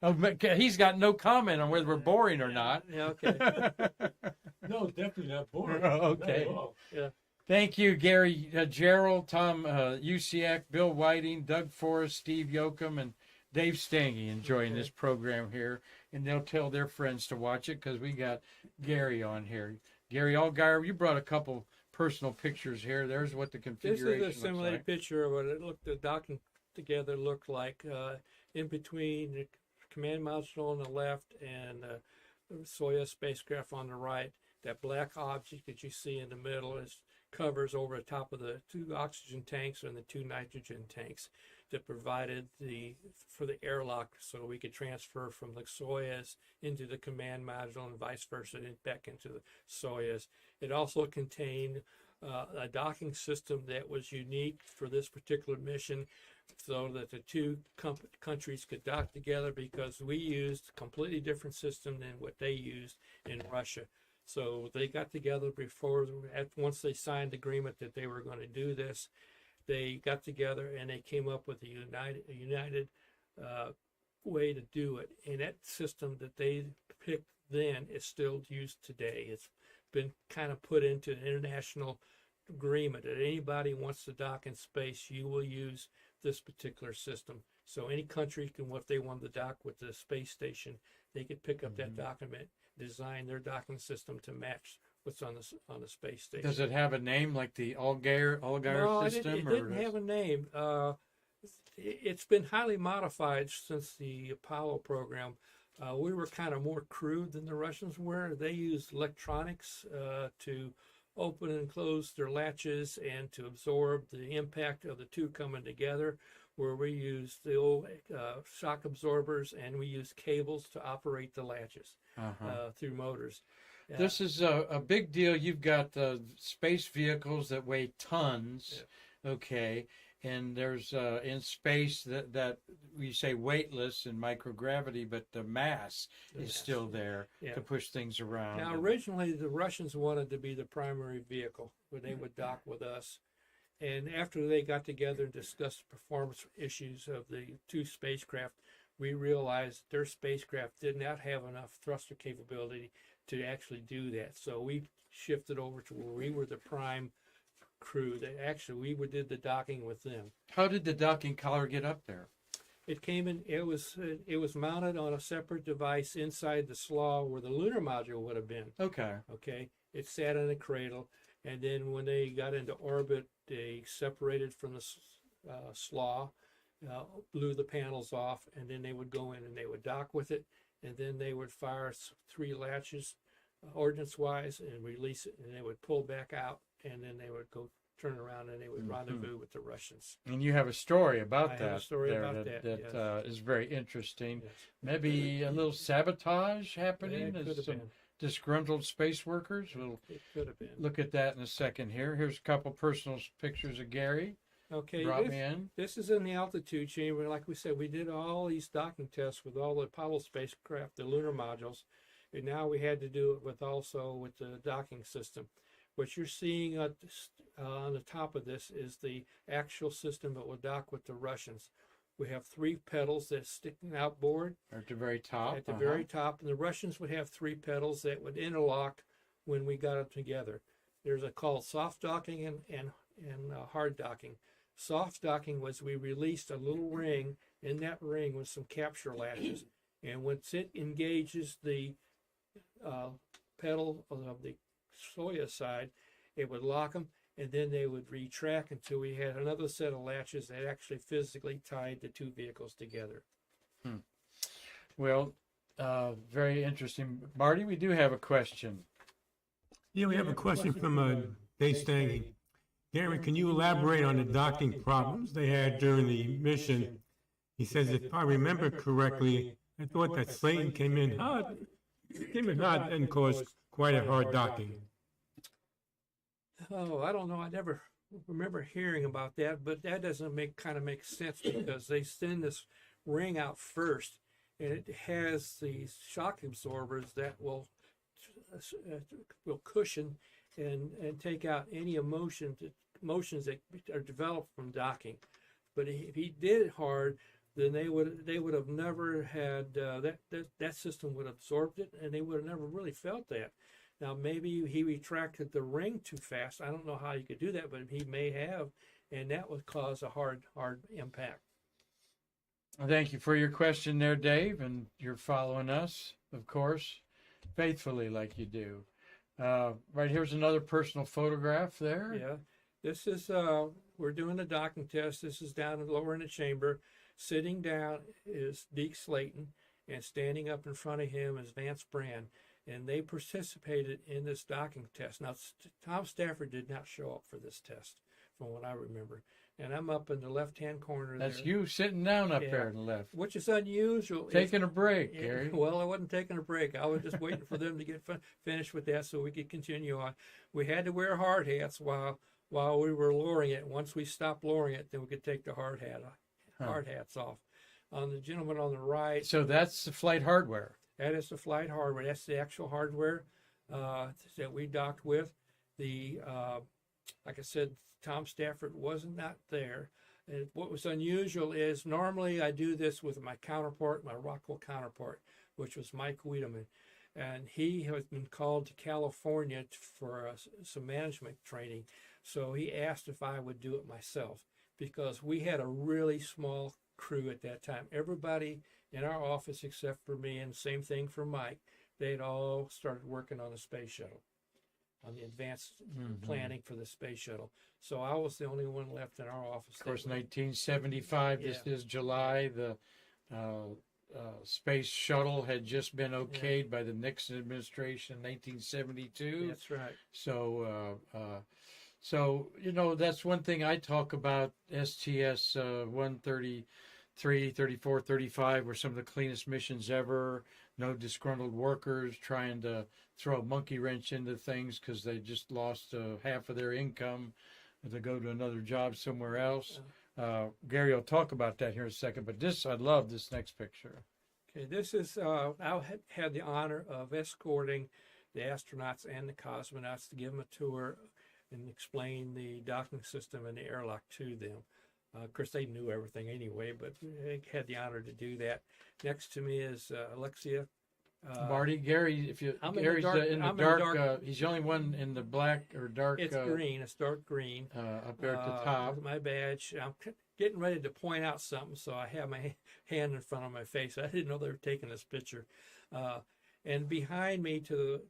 Speaker 1: Oh, he's got no comment on whether we're boring or not.
Speaker 2: Yeah, okay.
Speaker 5: No, definitely not boring.
Speaker 1: Okay.
Speaker 2: Yeah.
Speaker 1: Thank you, Gary, Gerald, Tom Usiak, Bill Whiting, Doug Forrest, Steve Yoakum, and Dave Stange enjoying this program here. And they'll tell their friends to watch it because we got Gary on here. Gary Allguire, you brought a couple personal pictures here. There's what the configuration
Speaker 2: This is a simulated
Speaker 1: like.
Speaker 2: picture of what the docking together looked like in between the command module on the left and the Soyuz spacecraft on the right. That black object that you see in the middle covers over the top of the 2 oxygen tanks and the 2 nitrogen tanks. that provided for the airlock so we could transfer from the Soyuz into the command module and vice versa and back into the Soyuz. It also contained a docking system that was unique for this particular mission so that the two countries could dock together, because we used a completely different system than what they used in Russia. So they got together once they signed the agreement that they were going to do this, they got together and they came up with a united way to do it. And that system that they picked then is still used today. It's been kind of put into an international agreement that anybody wants to dock in space, you will use this particular system. So any country can, if they want to dock with the space station, they could pick up that document, design their docking system to match what's on the space station.
Speaker 1: Does it have a name like the Allgire
Speaker 2: No,
Speaker 1: system?
Speaker 2: it didn't have a name. It's been highly modified since the Apollo program. We were kind of more crude than the Russians were. They used electronics to open and close their latches and to absorb the impact of the two coming together, where we used the old shock absorbers and we used cables to operate the latches through motors.
Speaker 1: This is a big deal. You've got space vehicles that weigh tons, okay, and there's in space that we say weightless in microgravity, but the mass is still there to push things around.
Speaker 2: Now, originally, the Russians wanted to be the primary vehicle where they would dock with us. And after they got together and discussed the performance issues of the two spacecraft, we realized their spacecraft did not have enough thruster capability to actually do that. So we shifted over to where we were the prime crew. That actually we did the docking with them.
Speaker 1: How did the docking collar get up there?
Speaker 2: It came in. It was mounted on a separate device inside the slaw where the lunar module would have been.
Speaker 1: Okay.
Speaker 2: Okay. It sat in a cradle, and then when they got into orbit, they separated from the slaw, blew the panels off, and then they would go in and they would dock with it, and then they would fire 3 latches ordnance-wise and release it, and they would pull back out, and then they would go turn around and they would rendezvous with the Russians.
Speaker 1: And you have a story about
Speaker 2: I
Speaker 1: that.
Speaker 2: have a story
Speaker 1: there
Speaker 2: about that, yes.
Speaker 1: is very interesting.
Speaker 2: Yes.
Speaker 1: Maybe a little sabotage happening.
Speaker 2: It could have
Speaker 1: Some
Speaker 2: been.
Speaker 1: disgruntled space workers. We'll
Speaker 2: It could have been.
Speaker 1: look at that in a second here. Here's a couple personal pictures of Gary.
Speaker 2: Okay,
Speaker 1: Brought me in.
Speaker 2: this is in the altitude chamber. Like we said, we did all these docking tests with all the Apollo spacecraft, the lunar modules, and now we had to do it with the docking system. What you're seeing on the top of this is the actual system that will dock with the Russians. We have 3 pedals that's sticking outboard
Speaker 1: At the very top.
Speaker 2: at the very top, and the Russians would have 3 pedals that would interlock when we got them together. There's a called soft docking and hard docking. Soft docking was we released a little ring. In that ring was some capture latches, and once it engages the pedal of the Soyuz side, it would lock them, and then they would retract until we had another set of latches that actually physically tied the 2 vehicles together.
Speaker 1: Well, very interesting. Marty, we do have a question.
Speaker 4: Yeah, we have a question from Dave Stangy. Gary, can you elaborate on the docking problems they had during the mission? He says, if I remember correctly, I thought that Slayton came in hot and caused quite a hard docking.
Speaker 2: Oh, I don't know. I never remember hearing about that, but that doesn't make sense because they send this ring out first, and it has these shock absorbers that will cushion and take out any motions that are developed from docking. But if he did it hard, then they would have never had that system would have absorbed it, and they would have never really felt that. Now maybe he retracted the ring too fast. I don't know how you could do that, but he may have, and that would cause a hard impact.
Speaker 1: Thank you for your question there, Dave, and you're following us, of course, faithfully like you do. Right here's another personal photograph there.
Speaker 2: Yeah, this is we're doing the docking test. This is down lower in the chamber. Sitting down is Deke Slayton, and standing up in front of him is Vance Brand, and they participated in this docking test. Now, Tom Stafford did not show up for this test, from what I remember. and I'm up in the left-hand corner
Speaker 1: That's
Speaker 2: there.
Speaker 1: you sitting down up
Speaker 2: Yeah.
Speaker 1: there on the left.
Speaker 2: Which is unusual.
Speaker 1: Taking a break,
Speaker 2: Yeah,
Speaker 1: Gary.
Speaker 2: well, I wasn't taking a break. I was just waiting for them to get finished with that so we could continue on. We had to wear hard hats while we were lowering it. Once we stopped lowering it, then we could take the hard hats off. On the gentleman on the right,
Speaker 1: So that's the flight hardware.
Speaker 2: that is the flight hardware. That's the actual hardware that we docked with. The like I said, Tom Stafford wasn't not there. And what was unusual is normally I do this with my counterpart, my Rockwell counterpart, which was Mike Wiedemann. And he has been called to California for some management training. So he asked if I would do it myself because we had a really small crew at that time. Everybody in our office except for me, and same thing for Mike, they'd all started working on the space shuttle, on the advanced planning for the space shuttle. So I was the only one left in our office.
Speaker 1: Of course, 1975, this is July. The space shuttle had just been okayed by the Nixon administration in 1972.
Speaker 2: That's right.
Speaker 1: So, that's one thing I talk about. STS 133, 34, 35 were some of the cleanest missions ever. No disgruntled workers trying to throw a monkey wrench into things because they just lost half of their income to go to another job somewhere else. Gary will talk about that here in a second, but I love this next picture.
Speaker 2: Okay, this is, I had the honor of escorting the astronauts and the cosmonauts to give them a tour and explain the docking system and the airlock to them. Of course, they knew everything anyway, but I had the honor to do that. Next to me is Alexia.
Speaker 1: Marty, Gary, if you
Speaker 2: I'm in the
Speaker 1: Gary's
Speaker 2: dark-
Speaker 1: in the
Speaker 2: I'm in the
Speaker 1: dark,
Speaker 2: dark-
Speaker 1: he's the only one in the black or dark.
Speaker 2: It's green. It's dark green.
Speaker 1: Up there at the top.
Speaker 2: My badge. I'm getting ready to point out something, so I have my hand in front of my face. I didn't know they were taking this picture. And behind me, to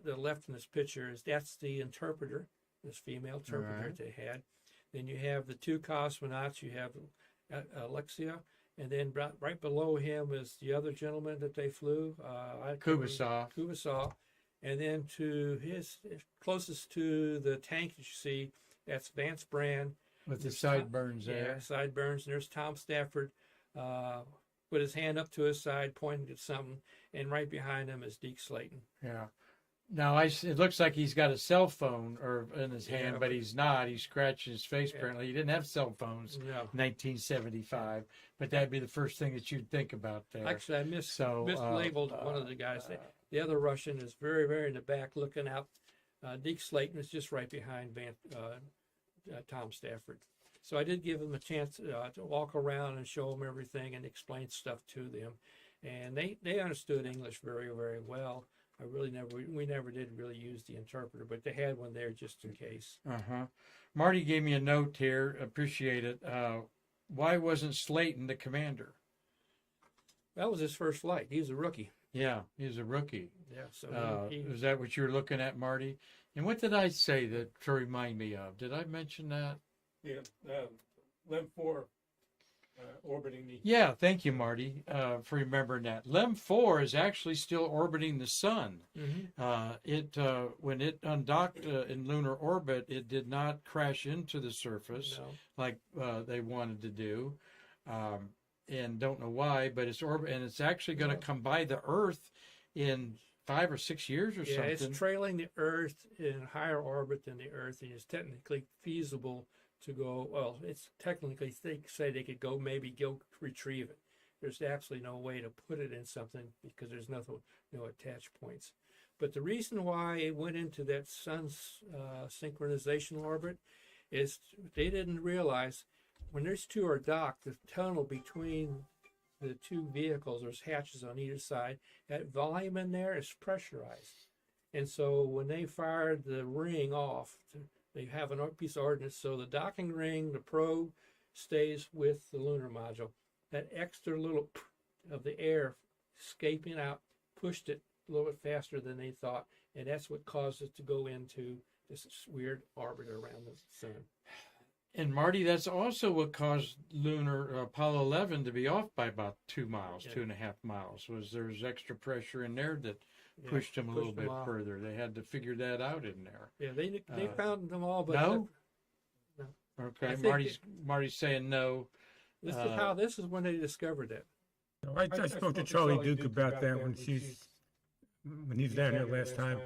Speaker 2: the left in this picture, that's the interpreter, this female interpreter
Speaker 1: Right.
Speaker 2: they had. Then you have the two cosmonauts. You have Alexia. And then right below him is the other gentleman that they flew.
Speaker 1: Kubasov.
Speaker 2: And then to his closest to the tank that you see, that's Vance Brand.
Speaker 1: With the sideburns there.
Speaker 2: Yeah, sideburns. And there's Tom Stafford with his hand up to his side, pointing at something. And right behind him is Deke Slayton.
Speaker 1: Yeah. Now, it looks like he's got a cell phone in his hand,
Speaker 2: Yeah.
Speaker 1: but he's not. He's scratching his face, apparently. He didn't have cell phones in
Speaker 2: No.
Speaker 1: 1975, but that'd be the first thing that you'd think about there.
Speaker 2: Actually, I mislabeled one of the guys. The other Russian is very, very in the back looking out. Deke Slayton is just right behind Tom Stafford. So I did give them a chance to walk around and show them everything and explain stuff to them. And they understood English very, very well. We never did really use the interpreter, but they had one there just in case.
Speaker 1: Marty gave me a note here. Appreciate it. Why wasn't Slayton the commander?
Speaker 2: That was his first flight. He was a rookie.
Speaker 1: Yeah, he's a rookie.
Speaker 2: Yeah. So
Speaker 1: Is that what you were looking at, Marty? And what did I say to remind me of? Did I mention that?
Speaker 5: Yeah, LEM 4 orbiting the.
Speaker 1: Yeah, thank you, Marty, for remembering that. LEM 4 is actually still orbiting the sun. When it undocked in lunar orbit, it did not crash into the surface like they wanted to do, and don't know why. But it's and it's actually going to come by the Earth in 5 or 6 years or something.
Speaker 2: Yeah, it's trailing the Earth in higher orbit than the Earth, and it's technically feasible to go. Well, it's technically they say they could go retrieve it. There's absolutely no way to put it in something because there's no attach points. But the reason why it went into that sun's synchronization orbit is they didn't realize when these two are docked, the tunnel between the two vehicles, there's hatches on either side. That volume in there is pressurized, and so when they fired the ring off, they have a piece of ordnance. So the docking ring, the probe, stays with the lunar module. That extra little of the air escaping out pushed it a little bit faster than they thought, and that's what caused it to go into this weird orbit around the sun.
Speaker 1: And Marty, that's also what caused lunar Apollo 11 to be off by about 2 miles, 2.5 miles. There's extra pressure in there that pushed them a little bit further. They had to figure that out in there.
Speaker 2: Yeah, they found them all, but
Speaker 1: no. Okay,
Speaker 2: I think
Speaker 1: Marty's saying no.
Speaker 2: This is when they discovered it.
Speaker 4: No, I spoke to Charlie Duke about that when he was down there last time.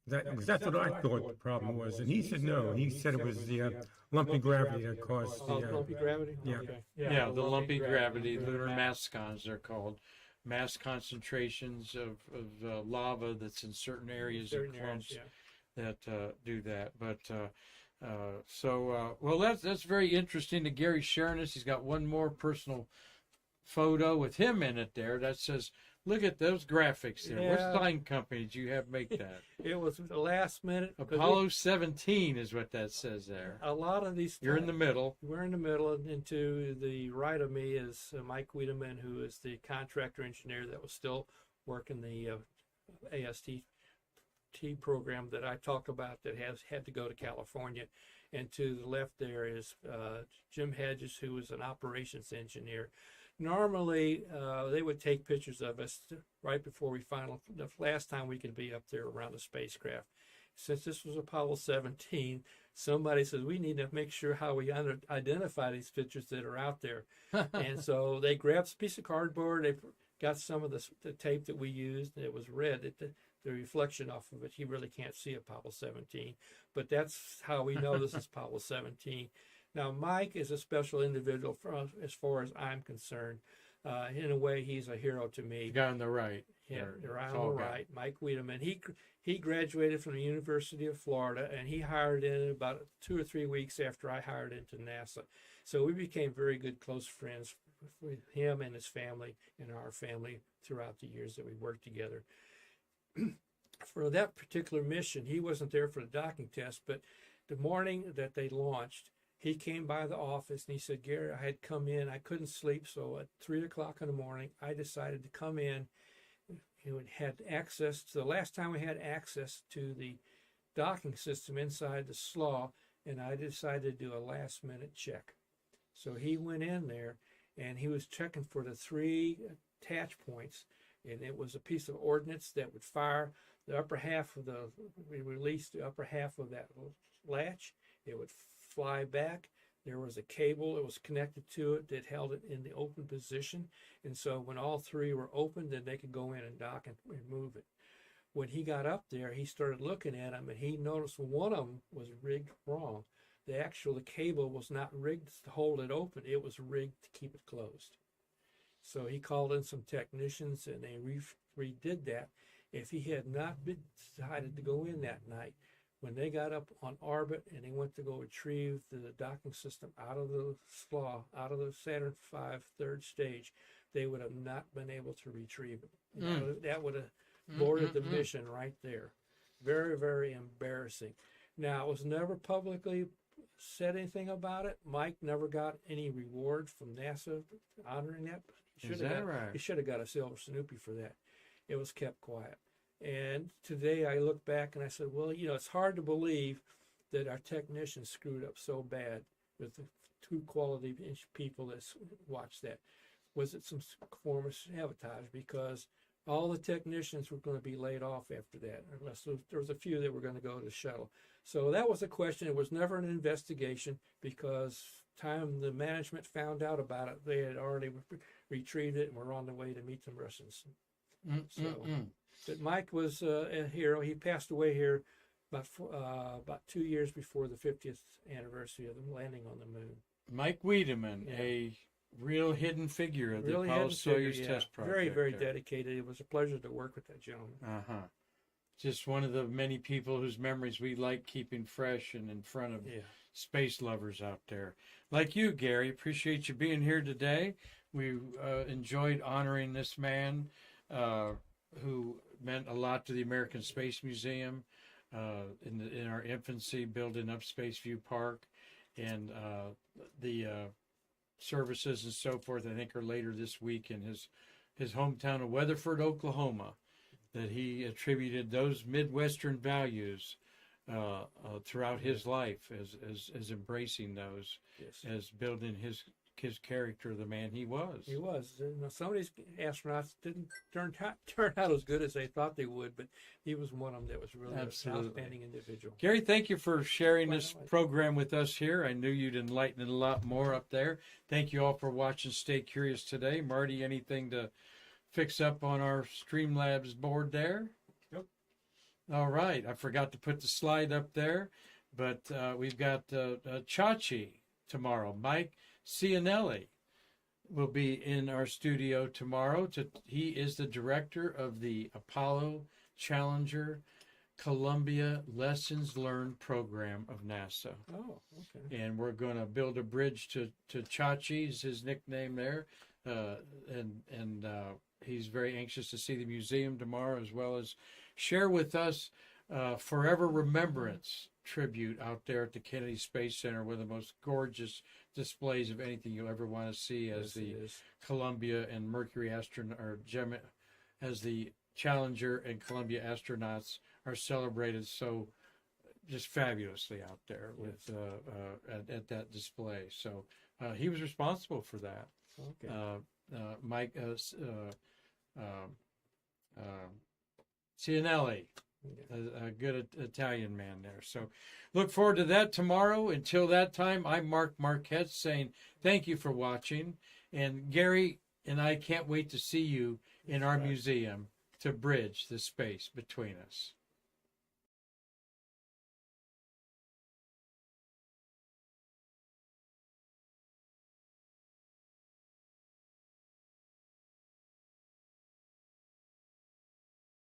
Speaker 4: That's what I thought the problem was, and he said no. He said it was the lumpy gravity that caused the.
Speaker 2: Lumpy gravity?
Speaker 4: yeah.
Speaker 2: Okay.
Speaker 1: Yeah, the lumpy gravity, lunar mascons, they're called. Mass concentrations of lava that's in certain areas and clumps that do that. But well, that's very interesting that Gary's sharing this. He's got one more personal photo with him in it there that says, look at those graphics there.
Speaker 2: Yeah.
Speaker 1: What sign company did you have make that?
Speaker 2: It was the last minute.
Speaker 1: Apollo 17 is what that says there.
Speaker 2: A lot of these.
Speaker 1: You're in the middle.
Speaker 2: We're in the middle, and to the right of me is Mike Wiedemann, who is the contractor engineer that was still working the AST program that I talked about that had to go to California. And to the left there is Jim Hedges, who was an operations engineer. Normally, they would take pictures of us right before the last time we could be up there around the spacecraft. Since this was Apollo 17, somebody says, we need to make sure how we identify these pictures that are out there. And so they grabbed a piece of cardboard, they got some of the tape that we used, and it was red. The reflection off of it, you really can't see Apollo 17. But that's how we know this is Apollo 17. Now, Mike is a special individual as far as I'm concerned. In a way, he's a hero to me.
Speaker 1: The guy on the right.
Speaker 2: Yeah, the guy on the right, Mike Wiedemann. He graduated from the University of Florida, and he hired in about 2 or 3 weeks after I hired into NASA. So we became very good, close friends with him and his family and our family throughout the years that we worked together. For that particular mission, he wasn't there for the docking test, but the morning that they launched, he came by the office and he said, Gary, I had come in, I couldn't sleep, so at 3 o'clock in the morning, I decided to come in. We had access to, the last time we had access to the docking system inside the slaw, and I decided to do a last minute check. So he went in there and he was checking for the 3 attach points, and it was a piece of ordnance that would fire the upper half of we released the upper half of that latch. It would fly back. There was a cable that was connected to it that held it in the open position. And so when all 3 were open, then they could go in and dock and move it. When he got up there, he started looking at them, and he noticed one of them was rigged wrong. The cable was not rigged to hold it open. It was rigged to keep it closed. So he called in some technicians, and they redid that. If he had not decided to go in that night, when they got up on orbit and they went to go retrieve the docking system out of the slaw, out of the Saturn V third stage, they would have not been able to retrieve it. That would have boarded the mission right there. Very, very embarrassing. Now, it was never publicly said anything about it. Mike never got any reward from NASA honoring that.
Speaker 1: Is that right?
Speaker 2: He should have got a silver Snoopy for that. It was kept quiet. And today I look back and I said, well, it's hard to believe that our technicians screwed up so bad with the 2 quality people that watched that. Was it some form of sabotage? Because all the technicians were going to be laid off after that, unless there was a few that were going to go to the shuttle. So that was a question. It was never an investigation, because time the management found out about it, they had already retrieved it and were on the way to meet the Russians. But Mike was a hero. He passed away here about 2 years before the 50th anniversary of the landing on the moon.
Speaker 1: Mike Wiedemann, a real hidden figure of the Apollo-Soyuz test project.
Speaker 2: Very, very dedicated. It was a pleasure to work with that gentleman.
Speaker 1: Just one of the many people whose memories we like keeping fresh and in front of space lovers out there. Like you, Gary. Appreciate you being here today. We enjoyed honoring this man who meant a lot to the American Space Museum in our infancy, building up Spaceview Park, and the services and so forth, I think, are later this week in his hometown of Weatherford, Oklahoma, that he attributed those Midwestern values throughout his life as embracing those, as building his his character, the man he was.
Speaker 2: He was. And some of these astronauts didn't turn out as good as they thought they would, but he was one of them that was really
Speaker 1: Absolutely.
Speaker 2: an outstanding individual.
Speaker 1: Gary, thank you for sharing
Speaker 2: Quite
Speaker 1: this
Speaker 2: a lot.
Speaker 1: program with us here. I knew you'd enlighten it a lot more up there. Thank you all for watching Stay Curious today. Marty, anything to fix up on our Streamlabs board there?
Speaker 5: Nope.
Speaker 1: All right. I forgot to put the slide up there, but we've got Chachi tomorrow. Mike Cianelli will be in our studio tomorrow. He is the director of the Apollo Challenger Columbia Lessons Learned program of NASA.
Speaker 2: Oh, okay.
Speaker 1: And we're going to build a bridge to Chachi's his nickname there. And he's very anxious to see the museum tomorrow, as well as share with us Forever Remembrance tribute out there at the Kennedy Space Center, one of the most gorgeous displays of anything you'll ever want to see as
Speaker 2: Yes,
Speaker 1: the
Speaker 2: it is.
Speaker 1: Columbia and Mercury astronaut, or as the Challenger and Columbia astronauts are celebrated so just fabulously out there with at that display. So he was responsible for that.
Speaker 2: Okay.
Speaker 1: Mike Cianelli, a good Italian man there. So look forward to that tomorrow. Until that time, I'm Mark Marquette saying thank you for watching. And Gary and I can't wait to see you in our museum to bridge the space between us.